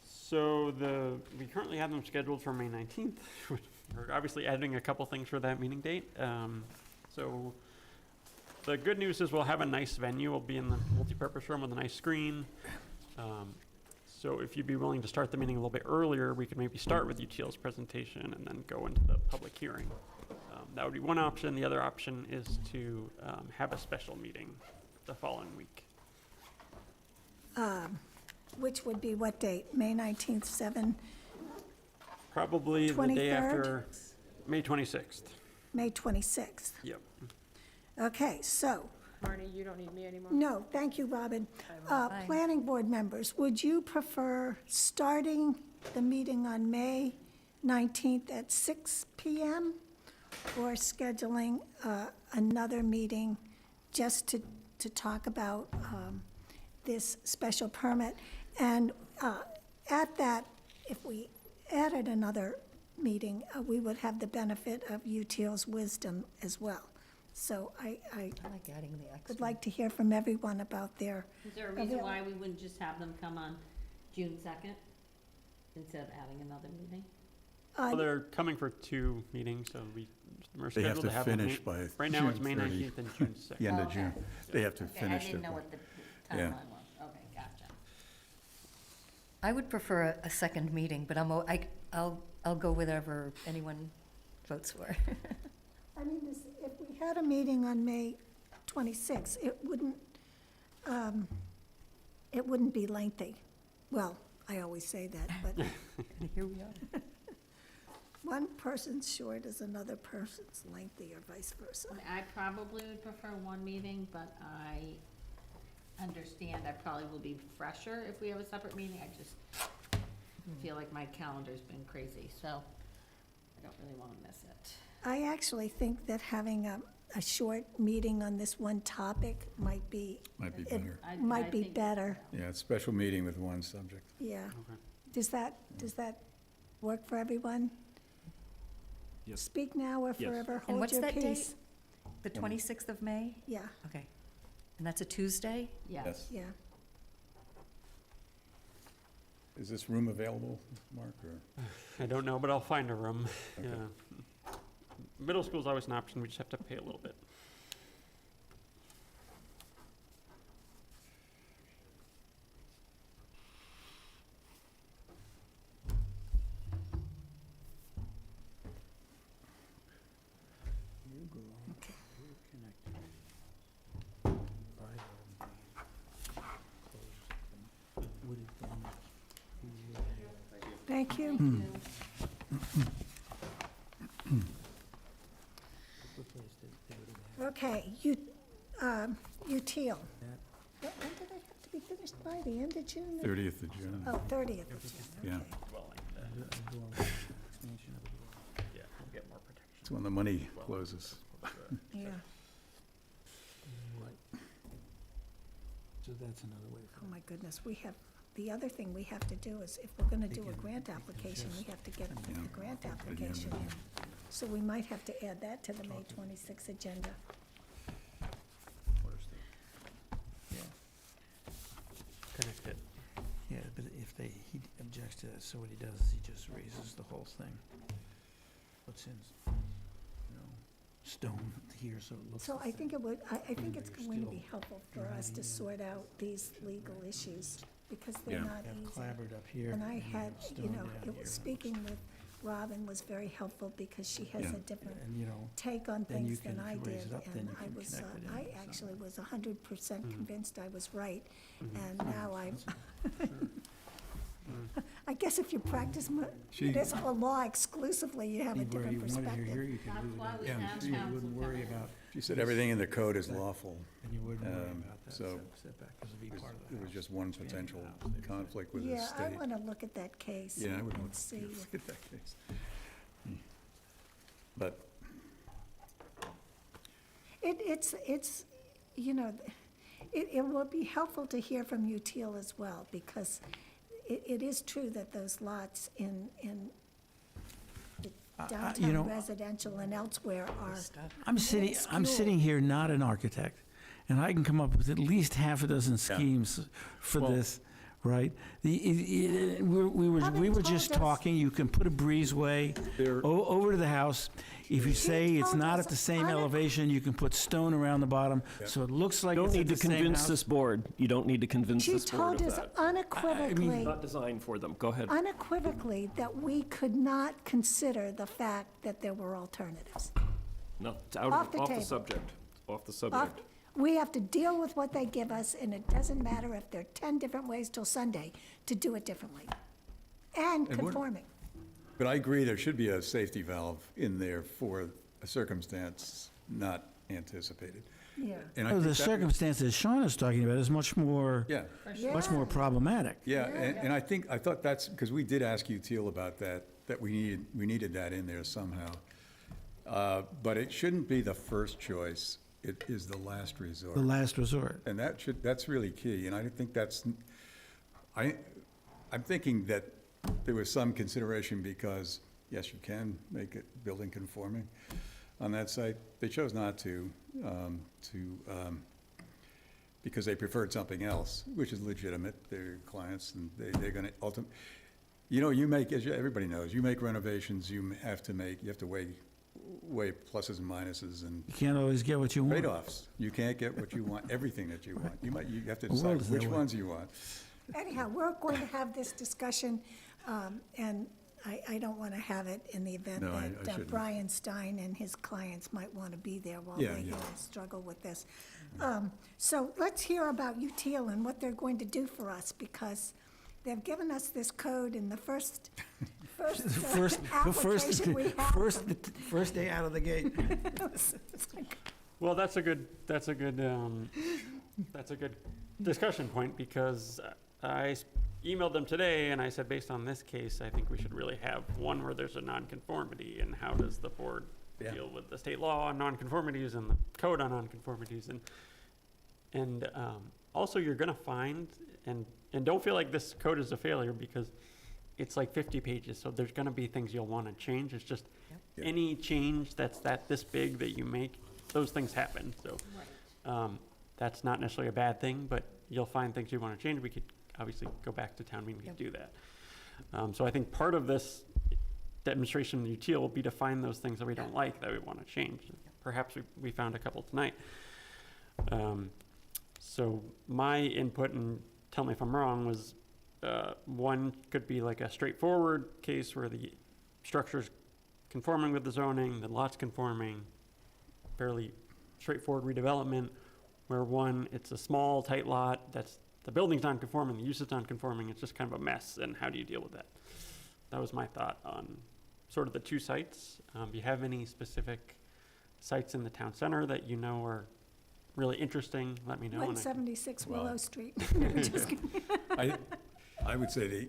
So we currently have them scheduled for May 19th. We're obviously adding a couple things for that meeting date. So the good news is we'll have a nice venue. We'll be in the multipurpose room with a nice screen. So if you'd be willing to start the meeting a little bit earlier, we could maybe start with UTIL's presentation and then go into the public hearing. That would be one option. The other option is to have a special meeting the following week. Which would be what date? May 19th, 7, Probably the day 23rd? after May 26th. May 26th. Yep. Okay, so, Marnie, you don't need me anymore? no, thank you, Robin. Fine. Planning board members, would you prefer starting the meeting on May 19th at 6 PM? Or scheduling another meeting just to talk about this special permit? And at that, if we added another meeting, we would have the benefit of UTIL's wisdom as well. So I I like adding the extra. would like to hear from everyone about their, Is there a reason why we wouldn't just have them come on June 2nd instead of adding another meeting? Well, they're coming for 2 meetings, so we're They have scheduled to to have them. finish by Right now, it's June May 30. 19th and June 6th. The end of Okay. June. They have to Okay, I finish didn't it. know what the Yeah. timeline was. Okay, gotcha. I would prefer a second meeting, but I'll go whatever anyone votes for. I mean, if we had a meeting on May 26th, it wouldn't be lengthy. Well, I always say that, but Here we are. one person's short is another person's lengthy, or vice versa. I probably would prefer one meeting, but I understand I probably will be fresher if we have a separate meeting. I just feel like my calendar's been crazy, so I don't really want to miss it. I actually think that having a short meeting on this one topic might be, Might be it better. might be think- better, Yeah, it's a special meeting with one subject. yeah. Okay. Does that work for everyone? Yes. Speak now or Yes. forever And hold what's your that date? peace. The 26th of May? Yeah, Okay. And that's a Tuesday? Yes. yeah. Is this room available, Mark, or? I don't know, but I'll find a room. Okay. Yeah. Middle school's always an option. We just have to pay a little bit. Thank you. Okay, UTIL. When did it have to be finished by, the end of June? 30th of June. Oh, 30th of June, Yeah. okay. Yeah, we'll get more protection. It's when the money closes. Yeah, So that's another way oh my goodness, the other thing we have to do is, if we're gonna do a grant application, we have to get the grant application in. So we might have to add that to the May 26th agenda. Connect it. Yeah, but if he objects to that, so what he does is he just raises the whole thing. Puts in, stone here, so it looks. So the I same. think I think it's You're going to still be helpful for us to sort out these legal issues, because they're Yeah. not You have easy. clapboard up here. And I you had, have stone down it here. was speaking Robin was very helpful because she has Yeah. a different And, you know, take on then you things than can- I if you raise did. it up, then And you I can was, connect it in I with actually something. was 100% convinced I was right. Mm-hmm. And now I guess if you practice municipal law exclusively, you have a anywhere you different wanted to hear, perspective. you can That's do it. why we Yeah, have You council wouldn't come worry in. about, She said everything in the code is lawful. and you wouldn't worry Um, about that so setback, because it'd be It was- part of the it was house. just one Expanding the potential house, they'd say. conflict with the Yeah, I state. want to look at that case Yeah, I would and look see. look at that case. But, It's, you know, it will be helpful to hear from you, Teal, as well, because it is true that those lots in the you downtown know- residential and elsewhere are, I'm Obscure. sitting here not an architect, and I can come up with at least half a dozen schemes for Well- this, right? We were Haven't just told us- talking, you can put a breezeway over to the house. If you say it's told not us at the same unequ- elevation, you can put stone around the bottom, so it looks like You it's don't at need the to same convince house. this board. You don't need to convince she this board told of us that. unequivocally, Not designed for them. Go ahead. unequivocally that we could not consider the fact that there were alternatives. No, it's out Off of, the off the table. subject. Off the Off- subject. We have to deal with what they give us, and it doesn't matter if there are 10 different ways till Sunday to do it differently. And we're- conforming. but I agree, there should be a safety valve in there for a circumstance not anticipated. Yeah. And I Oh, think the that- circumstances Sean is talking about is much more, Yeah, much more problematic. yeah, and I thought that's, because we did ask you, Teal, about that, that we needed that in there somehow. But it shouldn't be the first choice, it is the last resort. The last resort. And that's really key, and I think I'm thinking that there was some consideration because, yes, you can make it building conforming on that site. They chose not to, because they preferred something else, which is legitimate, they're clients, and they're gonna ultimately, you know, as everybody knows, you make renovations, you have to weigh pluses and minuses and You can't always get what you want. trade-offs. You can't get what you want, everything that you want. You have to The world decide is that which way. ones you want. Anyhow, we're going to have this discussion, and I don't want to have it in the event No, I that shouldn't. Brian Stein and his clients might want to be there while Yeah, they yeah. struggle with this. So let's hear about UTIL and what they're going to do for us, because they've given us this code in the first application we have. First day out of the gate. Well, that's a good discussion point, because I emailed them today and I said, based on this case, I think we should really have one where there's a nonconformity, and how does the board Yeah. deal with the state law on nonconformities and the code on nonconformities, and also you're gonna find, and don't feel like this code is a failure, because it's like 50 pages, so there's gonna be things you'll wanna change. It's just Yeah. any change that's this big that you make, those things happen, so. That's not necessarily a bad thing, but you'll find things you want to change. We could obviously go back to town meeting to do that. So I think part of this demonstration in UTIL will be to find those things that we don't like, that we want to change. Perhaps we found a couple tonight. So my input, and tell me if I'm wrong, was one could be like a straightforward case where the structure's conforming with the zoning, the lot's conforming, fairly straightforward redevelopment, where one, it's a small, tight lot, the building's non-conforming, the use is non-conforming, it's just kind of a mess, and how do you deal with that? That was my thought on sort of the two sites. Do you have any specific sites in the town center that you know are really interesting? Let me know. and I can- 176 Well- Willow Street. No, just kidding. I would say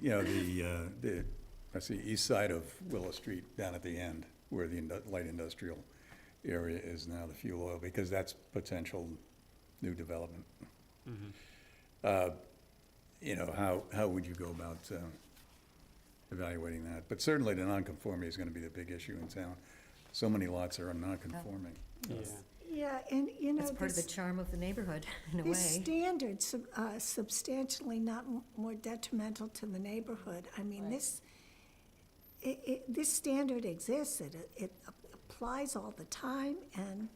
that's the east side of Willow Street down at the end, where the light industrial area is now, the fuel oil, because that's potential new development. You know, how would you go about evaluating that? But certainly the nonconformity is gonna be the big issue in town. So many lots are non-conforming. Yeah. Yeah, and you know, That's part of the this, charm of the neighborhood, in a this way. standard substantially not more detrimental to the neighborhood. I mean, this standard exists, it applies all the time, and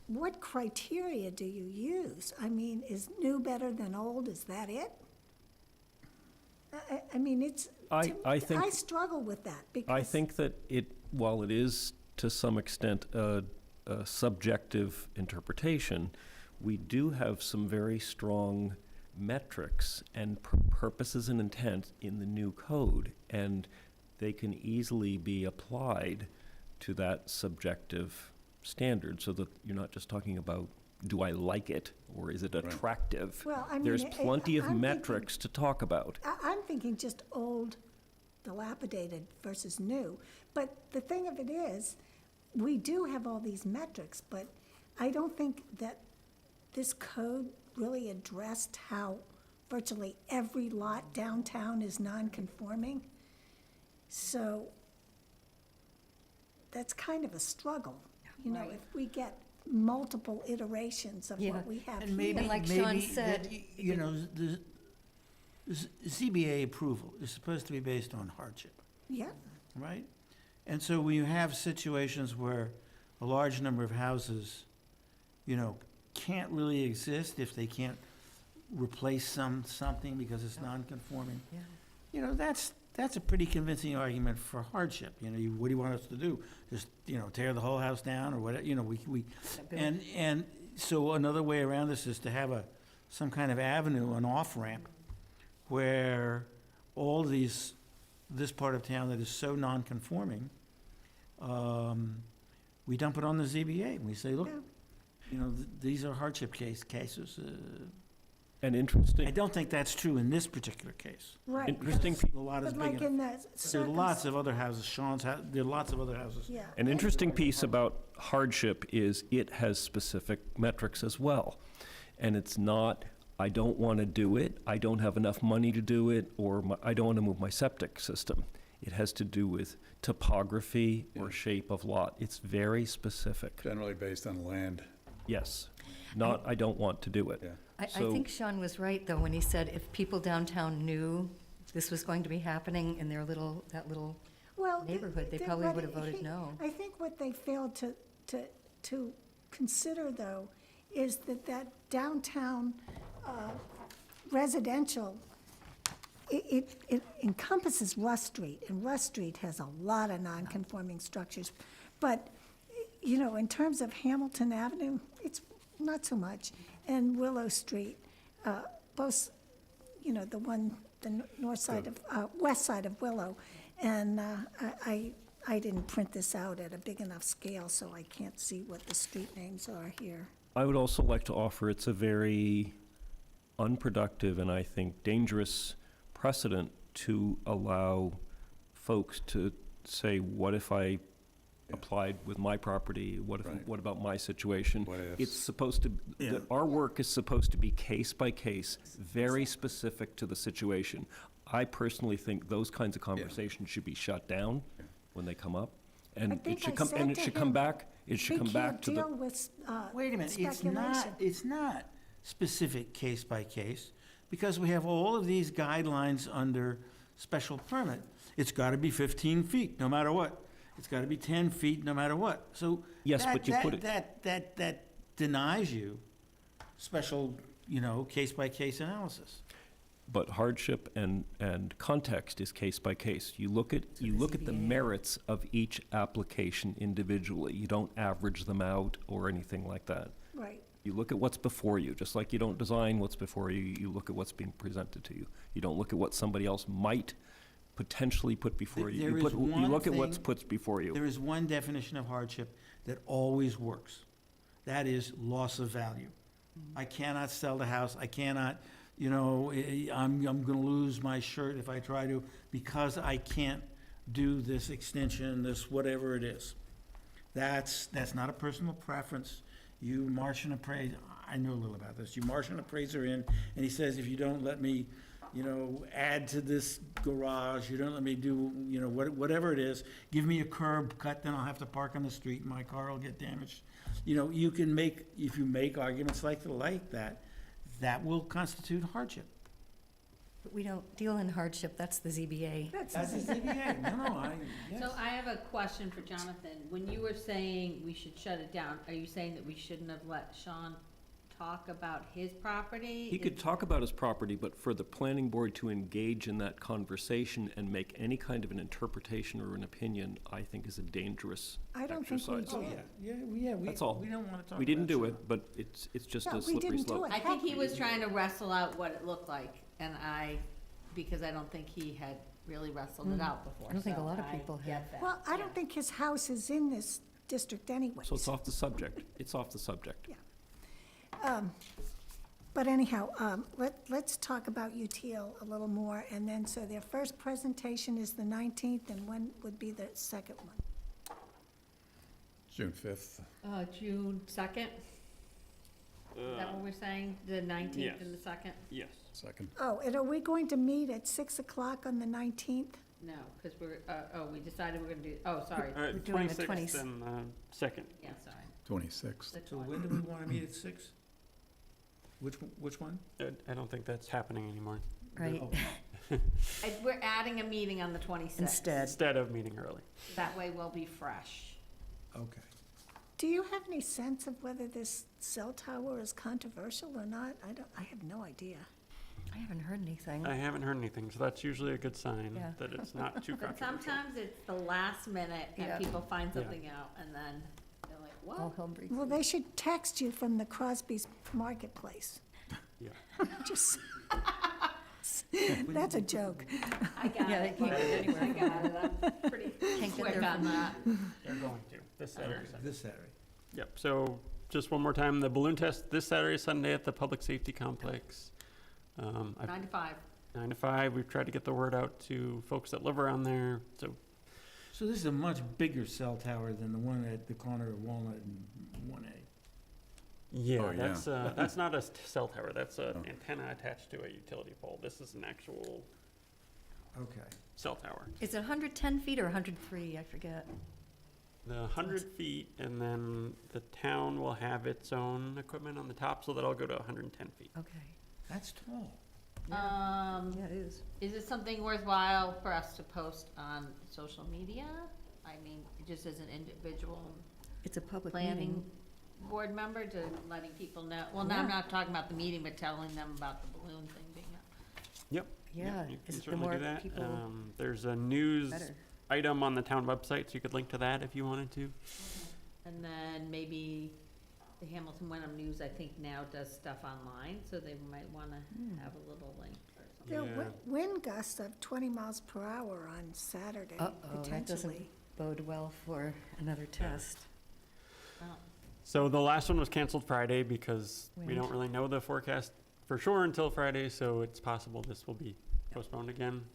what criteria do you use? I mean, is new better than old, is that it? I mean, it's, I think. I struggle with that because. I think that while it is to some extent a subjective interpretation, we do have some very strong metrics and purposes and intent in the new code, and they can easily be applied to that subjective standard, so that you're not just talking about, do I like it, or is it attractive? Well, I mean, There's plenty of I'm thinking- metrics to talk about. I'm thinking just old, dilapidated versus new. But the thing of it is, we do have all these metrics, but I don't think that this code really addressed how virtually every lot downtown is non-conforming. So that's kind of a struggle, you know, Right. if we get multiple iterations of Yeah. what we have And here. maybe, like Sean maybe, said, you know, the ZBA approval is supposed to be based on hardship, Yeah, right? And so when you have situations where a large number of houses, you know, can't really exist if they can't replace something because it's non-conforming, Yeah. you know, that's a pretty convincing argument for hardship. You know, what do you want us to do? Just, you know, tear the whole house down or whatever, you know, and so another way around this is to have some kind of avenue, an off-ramp, where all this part of town that is so non-conforming, we dump it on the ZBA, and we say, look, Yeah. you know, these are hardship cases. An I interesting, don't think that's true in this particular case. right. Interesting because- The lot is But big like enough. in the There are lots of other houses, Sean's house, there are lots of other houses. Yeah. an interesting piece about hardship is it has specific metrics as well. And it's not, I don't want to do it, I don't have enough money to do it, or I don't want to move my septic system. It has to do with topography or shape of lot. It's very specific. Generally based on land. Yes, not I don't want to do it. Yeah. I So- think Sean was right, though, when he said if people downtown knew this was going to be happening in their that little, Well, neighborhood, they probably would have voted no. I think what they failed to consider, though, is that downtown residential, it encompasses Russ Street, and Russ Street has a lot of non-conforming structures. But, you know, in terms of Hamilton Avenue, it's not so much. And Willow Street, both, you know, the north side of, west side of Willow. And I didn't print this out at a big enough scale, so I can't see what the street names are here. I would also like to offer, it's a very unproductive and I think dangerous precedent to allow folks to say, what if I applied with my property? Right. What about my situation? What ifs? It's supposed to, Yeah. our work is supposed to be case by case, very specific to the situation. I personally think those kinds of conversations should be shut down when they come up. And think it should I come, said and it to should him, come back, it should come back to We the. can't deal with Wait a minute, speculation. it's not specific case by case, because we have all of these guidelines under special permit. It's gotta be 15 feet, no matter what. It's gotta be 10 feet, no matter what. So. Yes, but you put it- That denies you special, you know, case by case analysis. But hardship and context is case by case. You look at the merits of each application individually. You don't average them out or anything like that. Right. You look at what's before you, just like you don't design what's before you, you look at what's being presented to you. You don't look at what somebody else might potentially put before you. There You is you one look at what's thing- put before you. There is one definition of hardship that always works. That is loss of value. I cannot sell the house, I cannot, you know, I'm gonna lose my shirt if I try to, because I can't do this extension, this whatever it is. That's not a personal preference. You march an appraiser, I know a little about this, you march an appraiser in, and he says, if you don't let me, you know, add to this garage, you don't let me do, you know, whatever it is, give me a curb cut, then I'll have to park on the street and my car will get damaged. You know, you can make, if you make arguments like that, that will constitute hardship. But we don't deal in hardship, that's the ZBA. That's That's the ZBA, yes. So I have a question for Jonathan. When you were saying we should shut it down, are you saying that we shouldn't have let Sean talk about his property? He could talk about his property, but for the planning board to engage in that conversation and make any kind of an interpretation or an opinion, I think is a dangerous I don't think we exercise. did. That's all. We don't want to talk We didn't about do it. it, but it's just No, a we slippery didn't do slope. it. I think he was trying to wrestle out what it looked like, and because I don't think he had really wrestled it out before. I don't think a so lot of I people get have. that, Well, I yeah. don't think his house is in this district anyways. So it's off the subject. It's off the subject. But anyhow, let's talk about UTL a little more, and then, so their first presentation is the 19th, and when would be the second one? June 5th. June 2nd? Is that what we're saying? The 19th yes. and the 2nd? Yes. Second. Oh, and are we going to meet at 6 o'clock on the 19th? No, because we decided we're gonna do, sorry. We're doing the 26th and 2nd. Yeah, sorry. 26th. The So 20th. when do we want to meet at 6? Which one? I don't think that's happening anymore. Right, We're adding a meeting on the 26th. instead. Instead of meeting early. That way we'll be fresh. Okay. Do you have any sense of whether this cell tower is controversial or not? I have no idea. I haven't heard anything. I haven't heard anything, so that's usually a good sign Yeah. that it's not too But controversial. sometimes it's the last minute Yeah. and people find Yeah. something out and then they're like, All what? hell breaks Well, loose. they should text you from the Crosby's Marketplace. Yeah. Just, that's a joke. I got Yeah, it. they can't get it anywhere. I got it. I'm pretty Can't get quick there on from- that. They're going to, this Saturday, Sunday. This Saturday. Yep, so just one more time, the balloon test this Saturday, Sunday at the Public Safety Complex. 9 to 5. 9 to 5, we've tried to get the word out to folks that live around there, so So this is a much bigger cell tower than the one at the corner of Walnut and 1A. yeah, Oh, yeah. that's not a cell tower, that's an Oh. antenna attached to a utility pole. This is an actual Okay. cell tower. Is it 110 feet or 103? I forget. The 100 feet, and then the town will have its own equipment on the top, so that'll go to 110 feet. Okay. That's tall. Yeah, it is. Is it something worthwhile for us to post on social media? I mean, just as an individual It's a public planning meeting. board member to letting people know? Well, now I'm Yeah. not talking about the meeting, but telling them about the balloon thing being up. Yep. Yeah, You can the certainly more do that. people, There's a news better. item on the town website, so you could link to that if you wanted to. And then maybe the Hamilton Wenham News, I think now does stuff online, so they might wanna have a little link or something. There are Yeah. wind gusts of 20 miles per hour on Saturday, Uh-oh, that doesn't potentially. bode well for another test. Well, So the last one was canceled Friday because we Wind. don't really know the forecast for sure until Friday, so it's possible this will be postponed again.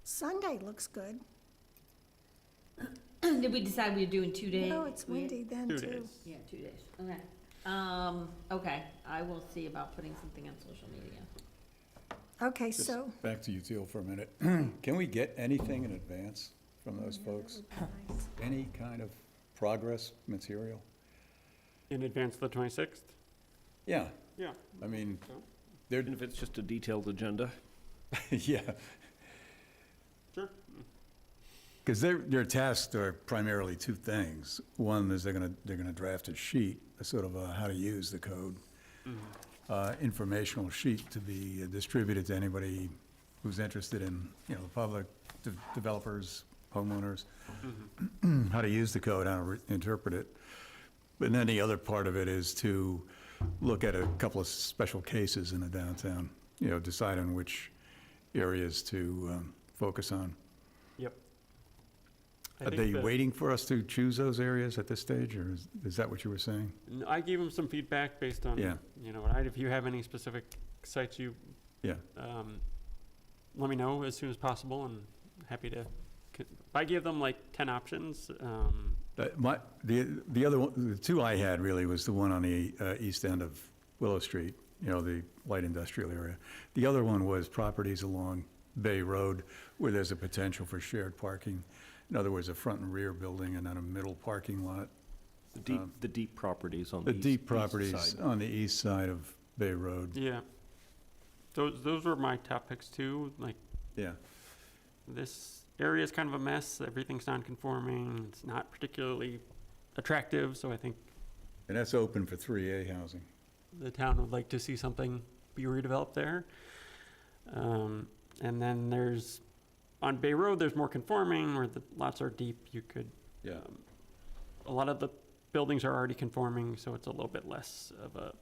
Sunday looks good. Did we decide we were doing 2 days? No, it's windy then, 2 too. days. Yeah, 2 days, okay. Okay, I will see about putting something on social media. Okay, Just so. back to UTL for a minute. Can we get anything in advance from those folks? Any kind of progress material? In advance of the 26th? Yeah, Yeah. I mean, So- they're, And if it's just a detailed agenda, yeah, Sure. because their tasks are primarily two things. One is they're gonna draft a sheet, a sort of a how to use the code, informational sheet to be distributed to anybody who's interested in, the public, developers, homeowners, how to use the code, how to interpret it. But then the other part of it is to look at a couple of special cases in the downtown, decide on which areas to focus on. Yep. I Are think they that- waiting for us to choose those areas at this stage, or is that what you were saying? I gave them some feedback based on, Yeah. if you have any specific sites you, Yeah, let me know as soon as possible, and happy to, I gave them like 10 options. the other one, the two I had really was the one on the east end of Willow Street, the light industrial area. The other one was properties along Bay Road where there's a potential for shared parking. In other words, a front and rear building and then a middle parking lot. the deep properties on the The east deep east properties side. on the east side of Bay Road, Yeah. Those were my top picks too, like, yeah. this area is kind of a mess, everything's non-conforming, it's not particularly attractive, so I think, And that's open for 3A housing. the town would like to see something be redeveloped there. And then there's, on Bay Road, there's more conforming, where the lots are deep, you could, Yeah. a lot of the buildings are already conforming, so it's a little bit less of a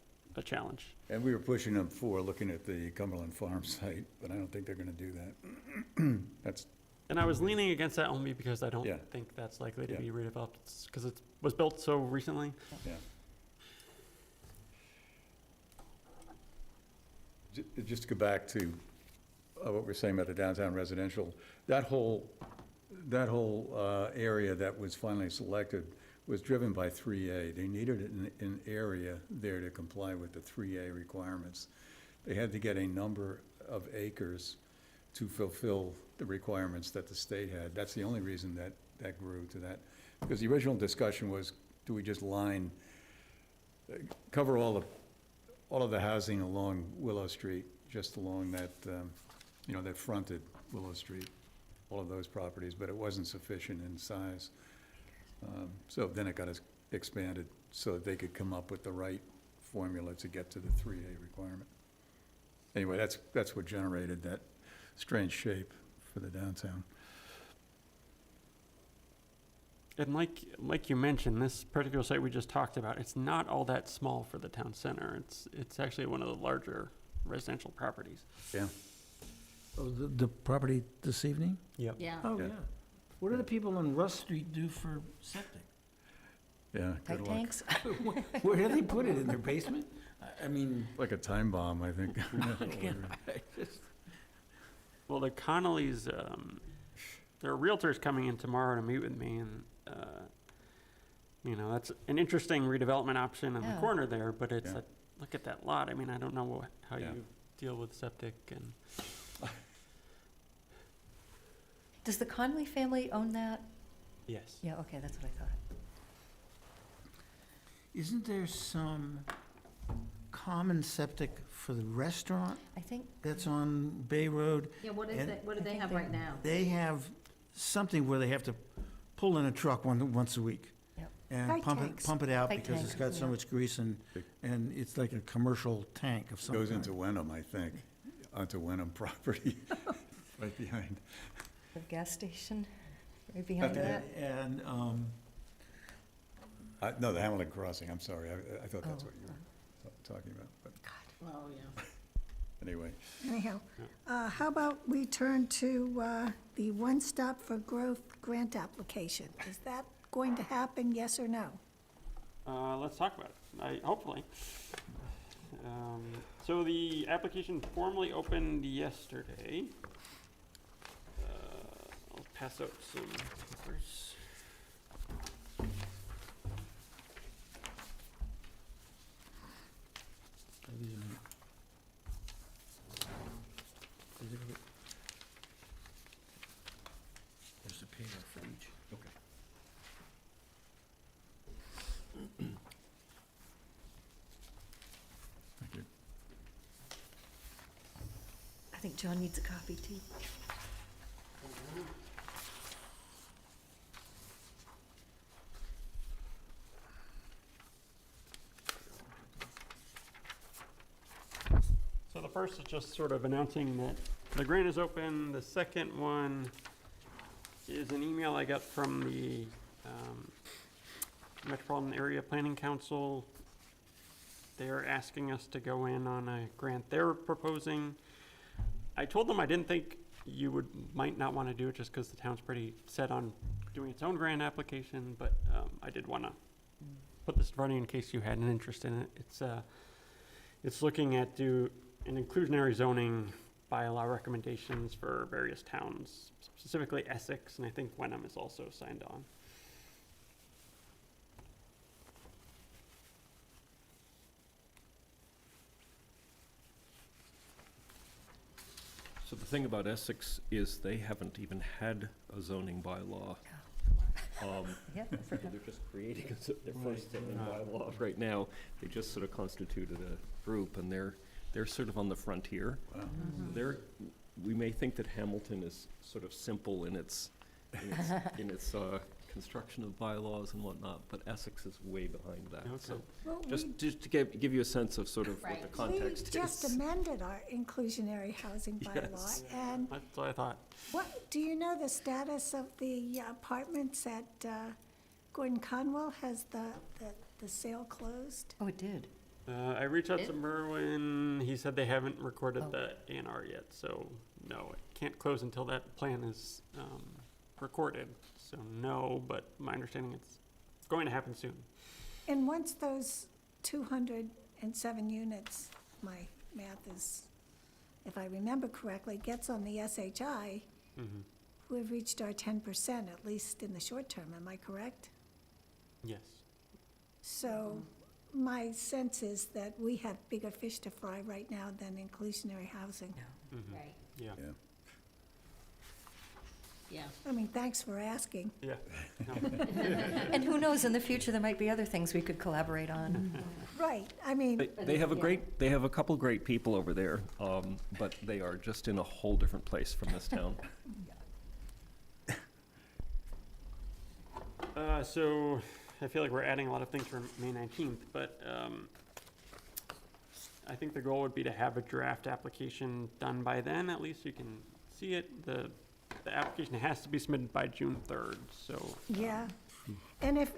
challenge. And we were pushing them for looking at the Cumberland Farm site, but I don't think they're gonna do that. That's, And I was leaning against that only because I don't Yeah. think that's likely to Yeah. be redeveloped, because it was built so recently. yeah. Just to go back to what we're saying about the downtown residential, that whole area that was finally selected was driven by 3A. They needed an area there to comply with the 3A requirements. They had to get a number of acres to fulfill the requirements that the state had. That's the only reason that grew to that. Because the original discussion was, do we just cover all of the housing along Willow Street, just along that, that fronted Willow Street, all of those properties, but it wasn't sufficient in size. So then it got expanded so that they could come up with the right formula to get to the 3A requirement. Anyway, that's what generated that strange shape for the downtown. And like you mentioned, this particular site we just talked about, it's not all that small for the town center. It's actually one of the larger residential properties. Yeah. Oh, the property this evening? Yep. Yeah. Oh, Yeah. yeah. What do the people on Russ Street do for septic? Yeah, Tight good luck. tanks? Where do they put it, in their basement? I mean, Like a time bomb, I think. Well, the Connollys, there are realtors coming in tomorrow to meet with me, and that's an interesting redevelopment option in the Yeah. corner there. But it's Yeah. look at that lot. I mean, I don't know how Yeah. you deal with septic and. Does the Conley family own that? Yes. Yeah, okay, that's what I thought. isn't there some common septic for the restaurant I think, that's on Bay Road? Yeah, what is And- it, what do I they think have they- right now? They have something where they have to pull in a truck once a week. Yep. And Tight pump tanks. it out Tight because it's tank, got so yeah. much grease and it's like a commercial tank of some Goes kind. into Wenham, I think, onto Wenham property, right behind. the gas station, right behind that. And, No, the Hamilton Crossing, I'm sorry, I thought that's Oh, what you were talking about, but Oh, yeah. anyway. Anyhow, how about we turn to the One Stop for Growth grant application? Is that going to happen, yes or no? Let's talk about it, hopefully. So the application formally opened yesterday. I'll pass out some papers. there's a pair for each. Okay. Thank you. I think John needs a copy too. So the first is just sort of announcing that the grant is open. The second one is an email I got from the Metropolitan Area Planning Council. They're asking us to go in on a grant they're proposing. I told them I didn't think you might not want to do it just because the town's pretty set on doing its own grant application, but I did want to put this in front of you in case you had an interest in it. It's looking at an inclusionary zoning bylaw recommendations for various towns, specifically Essex, and I think Wenham is also signed on. So the thing about Essex is they haven't even had a zoning bylaw. Yeah, I forgot. They're just creating their first zoning bylaw right now. They just sort of constituted a group, and they're sort of on the frontier. Wow. We may think that Hamilton is sort of simple in its construction of bylaws and whatnot, but Essex is way behind that. So Okay. Well, just to give you a sense of sort of what the Right. context is. We just amended our inclusionary housing bylaw, Yes. and That's what I thought. what, do you know the status of the apartments at Gordon Conwell? Has the sale closed? Oh, it did. I reached out to Merwin, he said they haven't recorded Oh. the A&R yet, so no, it can't close until that plan is recorded. So no, but my understanding it's going to happen soon. And once those 207 units, my math is, if I remember correctly, gets on the SHI, Mhm. we've reached our 10%, at least in the short term, am I correct? Yes. So my sense is that we have bigger fish to fry right now than inclusionary housing. Mhm. Right, Yeah. Yeah. yeah. I mean, thanks for asking. Yeah. No. And who knows, in the future, there might be other things we could collaborate on. Right, I mean, They have they have a couple great people over there, but they are just in a whole different place from this town. So I feel like we're adding a lot of things for May 19th, but I think the goal would be to have a draft application done by then, at least you can see it. The application has to be submitted by June 3rd, so. yeah. And if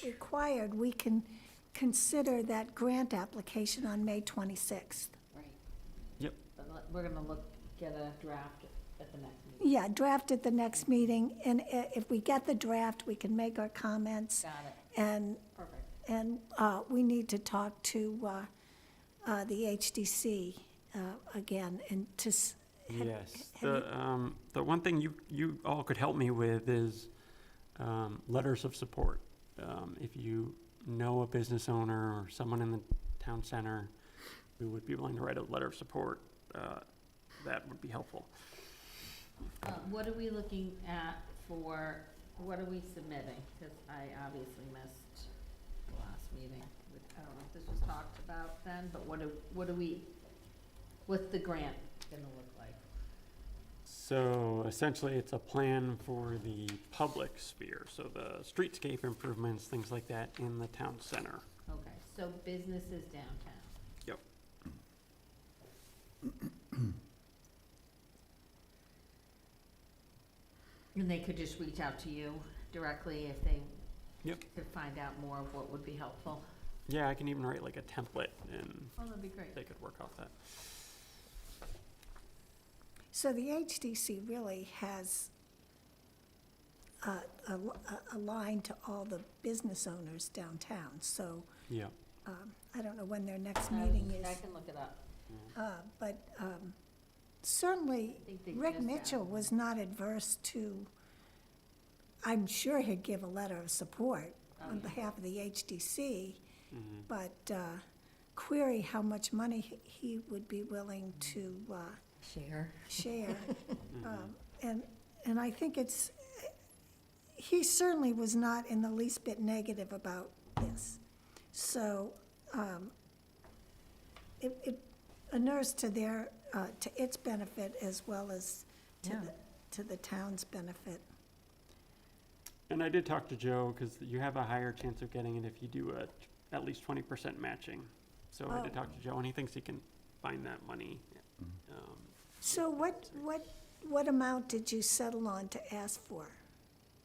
required, we can consider that grant application on May 26th. Right. Yep. But we're gonna get a draft at the next meeting. Yeah, draft at the next meeting, and if we get the draft, we can make our comments. Got it, And, perfect. and we need to talk to the HDC again, and to, Yes, have the one thing you all could help me with is letters of support. If you know a business owner or someone in the town center who would be willing to write a letter of support, that would be helpful. What are we looking at what are we submitting? Because I obviously missed the last meeting. I don't know if this was talked about then, but what's the grant gonna look like? So essentially, it's a plan for the public sphere, so the streetscape improvements, things like that in the town center. Okay, so businesses downtown. Yep. And they could just reach out to you directly if they Yep. could find out more of what would be helpful. Yeah, I can even write like a template and Oh, that'd be great. they could work off that. so the HDC really has a line to all the business owners downtown, so Yeah. I don't know when their next meeting I is. can look it up. But certainly, I think they Rick just Mitchell asked. was not adverse to, I'm sure he'd give a letter of support Oh, on yeah. behalf of the HDC, Mhm. but query how much money he would be willing to Share. share. And I think he certainly was not in the least bit negative about this. So it inures to to its benefit as well as Yeah. to the town's benefit. And I did talk to Joe, because you have a higher chance of getting it if you do at least 20% matching. So I did Oh. talk to Joe, and he thinks he can find that money. So what amount did you settle on to ask for?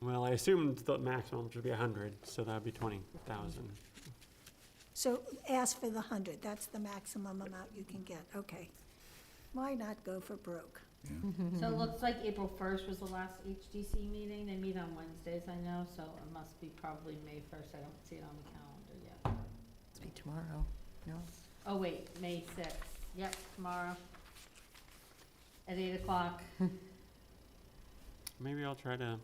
Well, I assumed the maximum should be 100, so that'd be 20,000. So ask for the 100, that's the maximum amount you can get, okay. Why not go for broke? So it looks like April 1st was the last HDC meeting. They meet on Wednesdays, I know, so it must be probably May 1st. I don't see it on the calendar yet. Must be tomorrow. No? Oh, wait, May 6th. Yep, tomorrow at 8 o'clock. Maybe I'll try to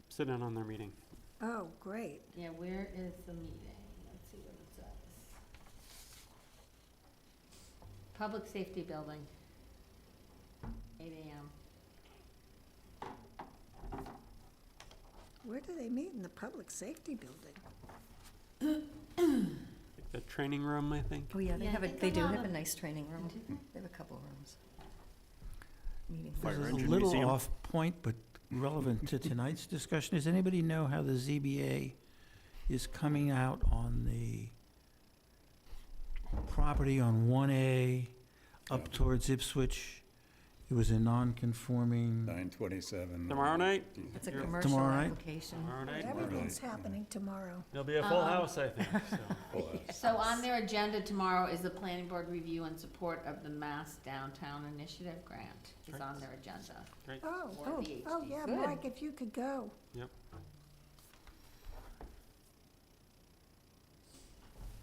sit in on their meeting. Oh, great. Yeah, where is the meeting? Let's see what it says. Public Safety Building, 8 AM. Where do they meet, in the public safety building? Like the training room, I think. Oh, yeah, they Yeah, I have think they a do lot have a of- nice training room. They have a couple of rooms. Meeting. This Fire is a engine little museum. off point, but relevant to tonight's discussion. Does anybody know how the ZBA is coming out on the property on 1A up towards Ipswich? It was a non-conforming, 927. Tomorrow night? It's a You're- commercial Tomorrow night? application. Tomorrow night? Everything's happening tomorrow. There'll be a full house, I think, so. So on their agenda tomorrow is the planning board review and support of the Mass Downtown Initiative Grant is on their agenda. Great. Oh, For oh, the oh, HDC. yeah, Good. Mike, if you could go. Yep.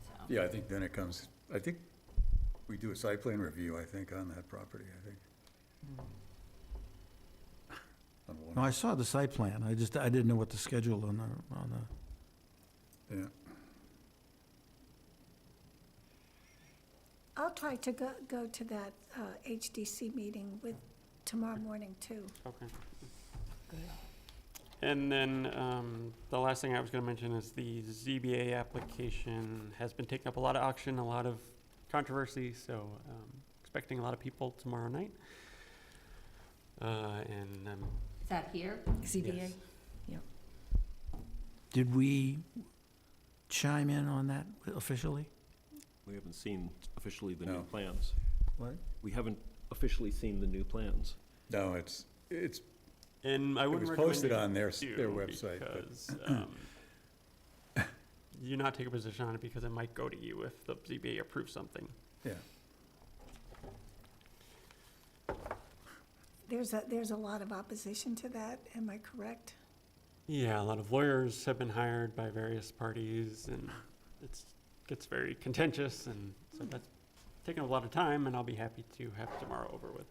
So, Yeah, I think then it comes, I think we do a site plan review, I think, on that property, I think. On one- no, I saw the site plan. I didn't know what the schedule on the, Yeah. I'll try to go to that HDC meeting with, tomorrow morning, too. Okay. And then, the last thing I was gonna mention is the ZBA application has been taking up a lot of auction, a lot of controversy, so, expecting a lot of people tomorrow night. And, is that here? ZBA? Yes. did we chime in on that officially? We haven't seen officially the new No. plans. What? We haven't officially seen the new plans. No, it's, and I it wouldn't was recommend posted you on their do website, but because, you not take a position on it because it might go to you if the ZBA approves something. yeah. There's a lot of opposition to that, am I correct? Yeah, a lot of lawyers have been hired by various parties, and gets very contentious, and so that's taken a lot of time, and I'll be happy to have tomorrow over with.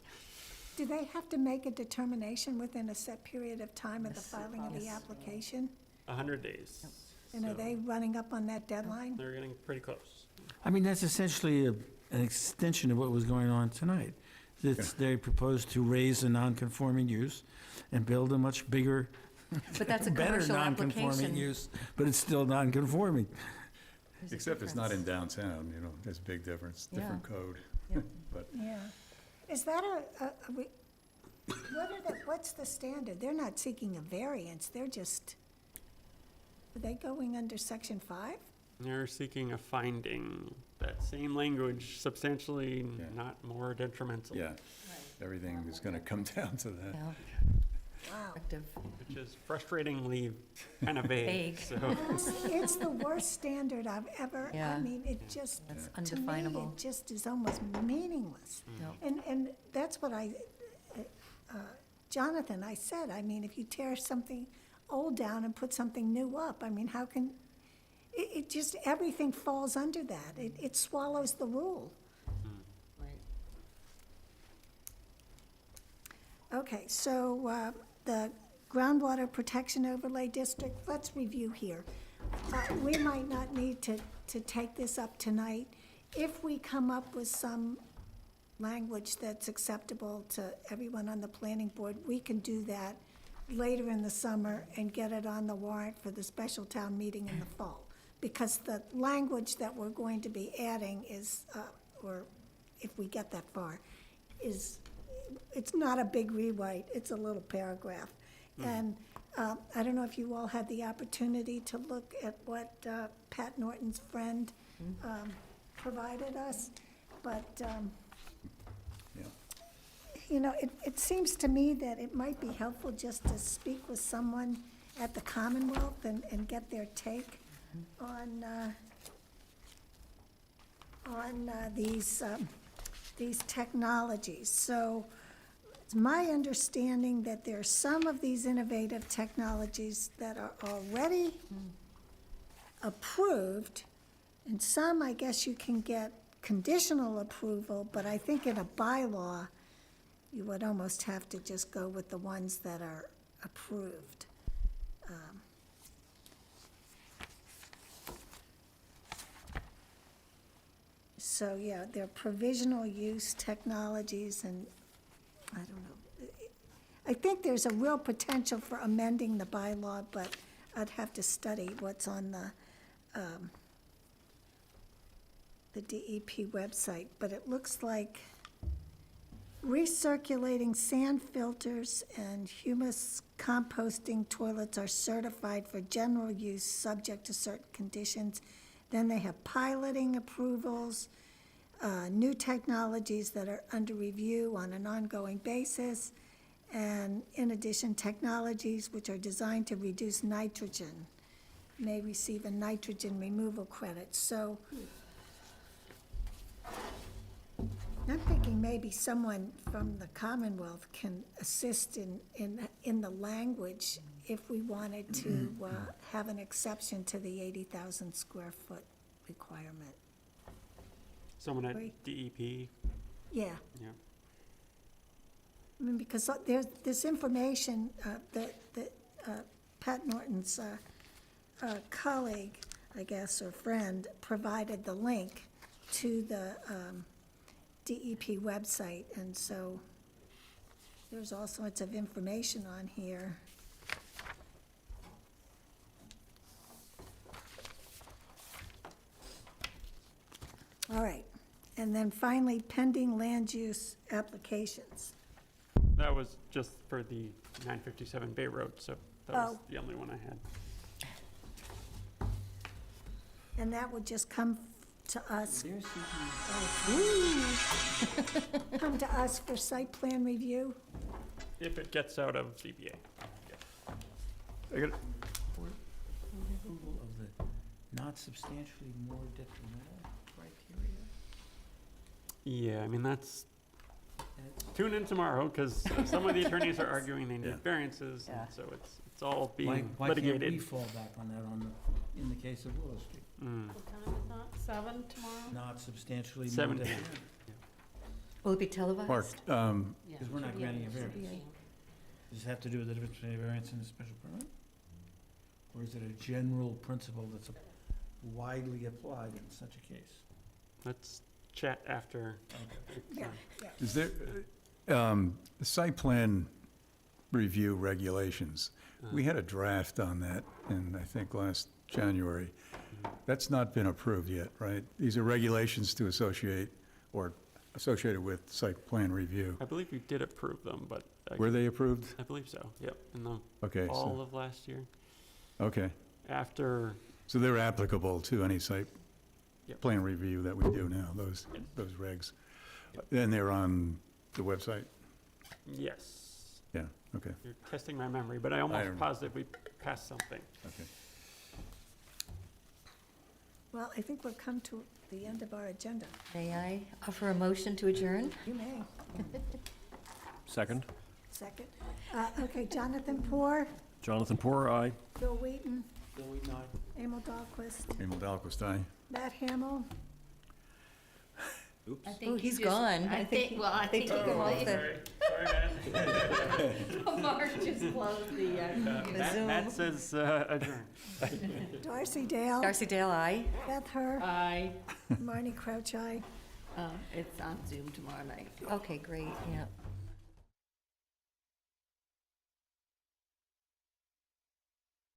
Do they have to make a determination within a set period of time of the filing of the Yes. application? 100 days. And are So they running up on that deadline? They're getting pretty close. I mean, that's essentially an extension of what was going on tonight. They proposed to raise a non-conforming use and build a much bigger, But that's a better commercial non-conforming application. use, but it's still non-conforming. There's a Except it's not in difference. downtown, there's a big difference, different code. Yeah. But Yeah. Is that what's the standard? They're not seeking a variance, they're just, are they going under section 5? They're seeking a finding, that same language, substantially Yeah. not more detrimental. yeah, everything is going to come down to that. Yeah, Wow. effective. Which is frustratingly kind of vague, Vague. so. It's the worst standard I've ever, I Yeah. mean, it just, That's to me, undefinable. it just is almost meaningless. No. And that's what Jonathan, I said, I mean, if you tear something old down and put something new up, I mean, how can, it just, everything falls under that. It swallows the rule. Right. Okay, so the groundwater protection overlay district, let's review here. We might not need to take this up tonight. If we come up with some language that's acceptable to everyone on the planning board, we can do that later in the summer and get it on the warrant for the special town meeting in the fall. Because the language that we're going to be adding is, or if we get that far, is, it's not a big rewrite, it's a little paragraph. And I don't know if you all had the opportunity to look at what Pat Norton's friend provided us, but, Yeah. you know, it seems to me that it might be helpful just to speak with someone at the Commonwealth and get their take on these technologies. So it's my understanding that there are some of these innovative technologies that are already approved, and some, I guess, you can get conditional approval, but I think in a bylaw, you would almost have to just go with the ones that are approved. So, yeah, they're provisional use technologies, and I don't know. I think there's a real potential for amending the bylaw, but I'd have to study what's on the DEP website. But it looks like Recirculating sand filters and humus composting toilets are certified for general use, subject to certain conditions. Then they have piloting approvals, new technologies that are under review on an ongoing basis, and in addition, technologies which are designed to reduce nitrogen may receive a nitrogen removal credit. So I'm thinking maybe someone from the Commonwealth can assist in the language if we wanted to have an exception to the 80,000 square foot requirement. Someone at Agree. DEP, Yeah. yeah. I mean, because there's this information that Pat Norton's colleague, I guess, or friend, provided the link to the DEP website, and so there's all sorts of information on here. All right, and then finally, pending land use applications. That was just for the 957 Bay Road, so that was Oh. the only one I had. And that would just come to us, come to us for site plan review? If it gets out of ZBA. I got, Approval of the not substantially more detrimental criteria? yeah, I mean, tune in tomorrow, because some of the attorneys are arguing they Yeah. need variances, Yeah. and so it's all Why, being why can't we litigated. fall back on that in the case of Willow Street? Mm. What time is that? 7 tomorrow? Not substantially more 7 detrimental? Will it be televised? Mark, Yeah. Because we're not granting a variance. Yeah. Does it have to do with the difference between a variance and a special permit? Or is it a general principle that's widely applied in such a case? Let's chat after. Yeah, yeah. is there, the site plan review regulations, we had a draft on that in, I think, last January. That's not been approved yet, right? These are regulations to associate, or associated with site plan review. I believe you did approve them, but Were they approved? I believe so, yep, in the Okay, fall so, of last year. okay. After, So they're applicable to any site Yep. plan review that we do now, those regs. And they're on the website? yes, Yeah, okay, you're testing my memory, but I almost remember. positive we passed something. okay. Well, I think we've come to the end of our agenda. May I offer a motion to adjourn? You may. Second. Second. Okay, Jonathan Poor, Jonathan Porter, aye. Bill Wheaton, Bill Wheaton, aye. Emil Dahlquist, Emil Dahlquist, aye. Matt Hamel. I Oh, think he's you just- gone. I think, well, I they think. took him off the- Mark just closed the, Matt says adjourn. Darcy Dale. Darcy Dale, aye. Beth Her. Aye. Marnie Crouch, aye. It's on Zoom tomorrow night. Okay, great, yeah.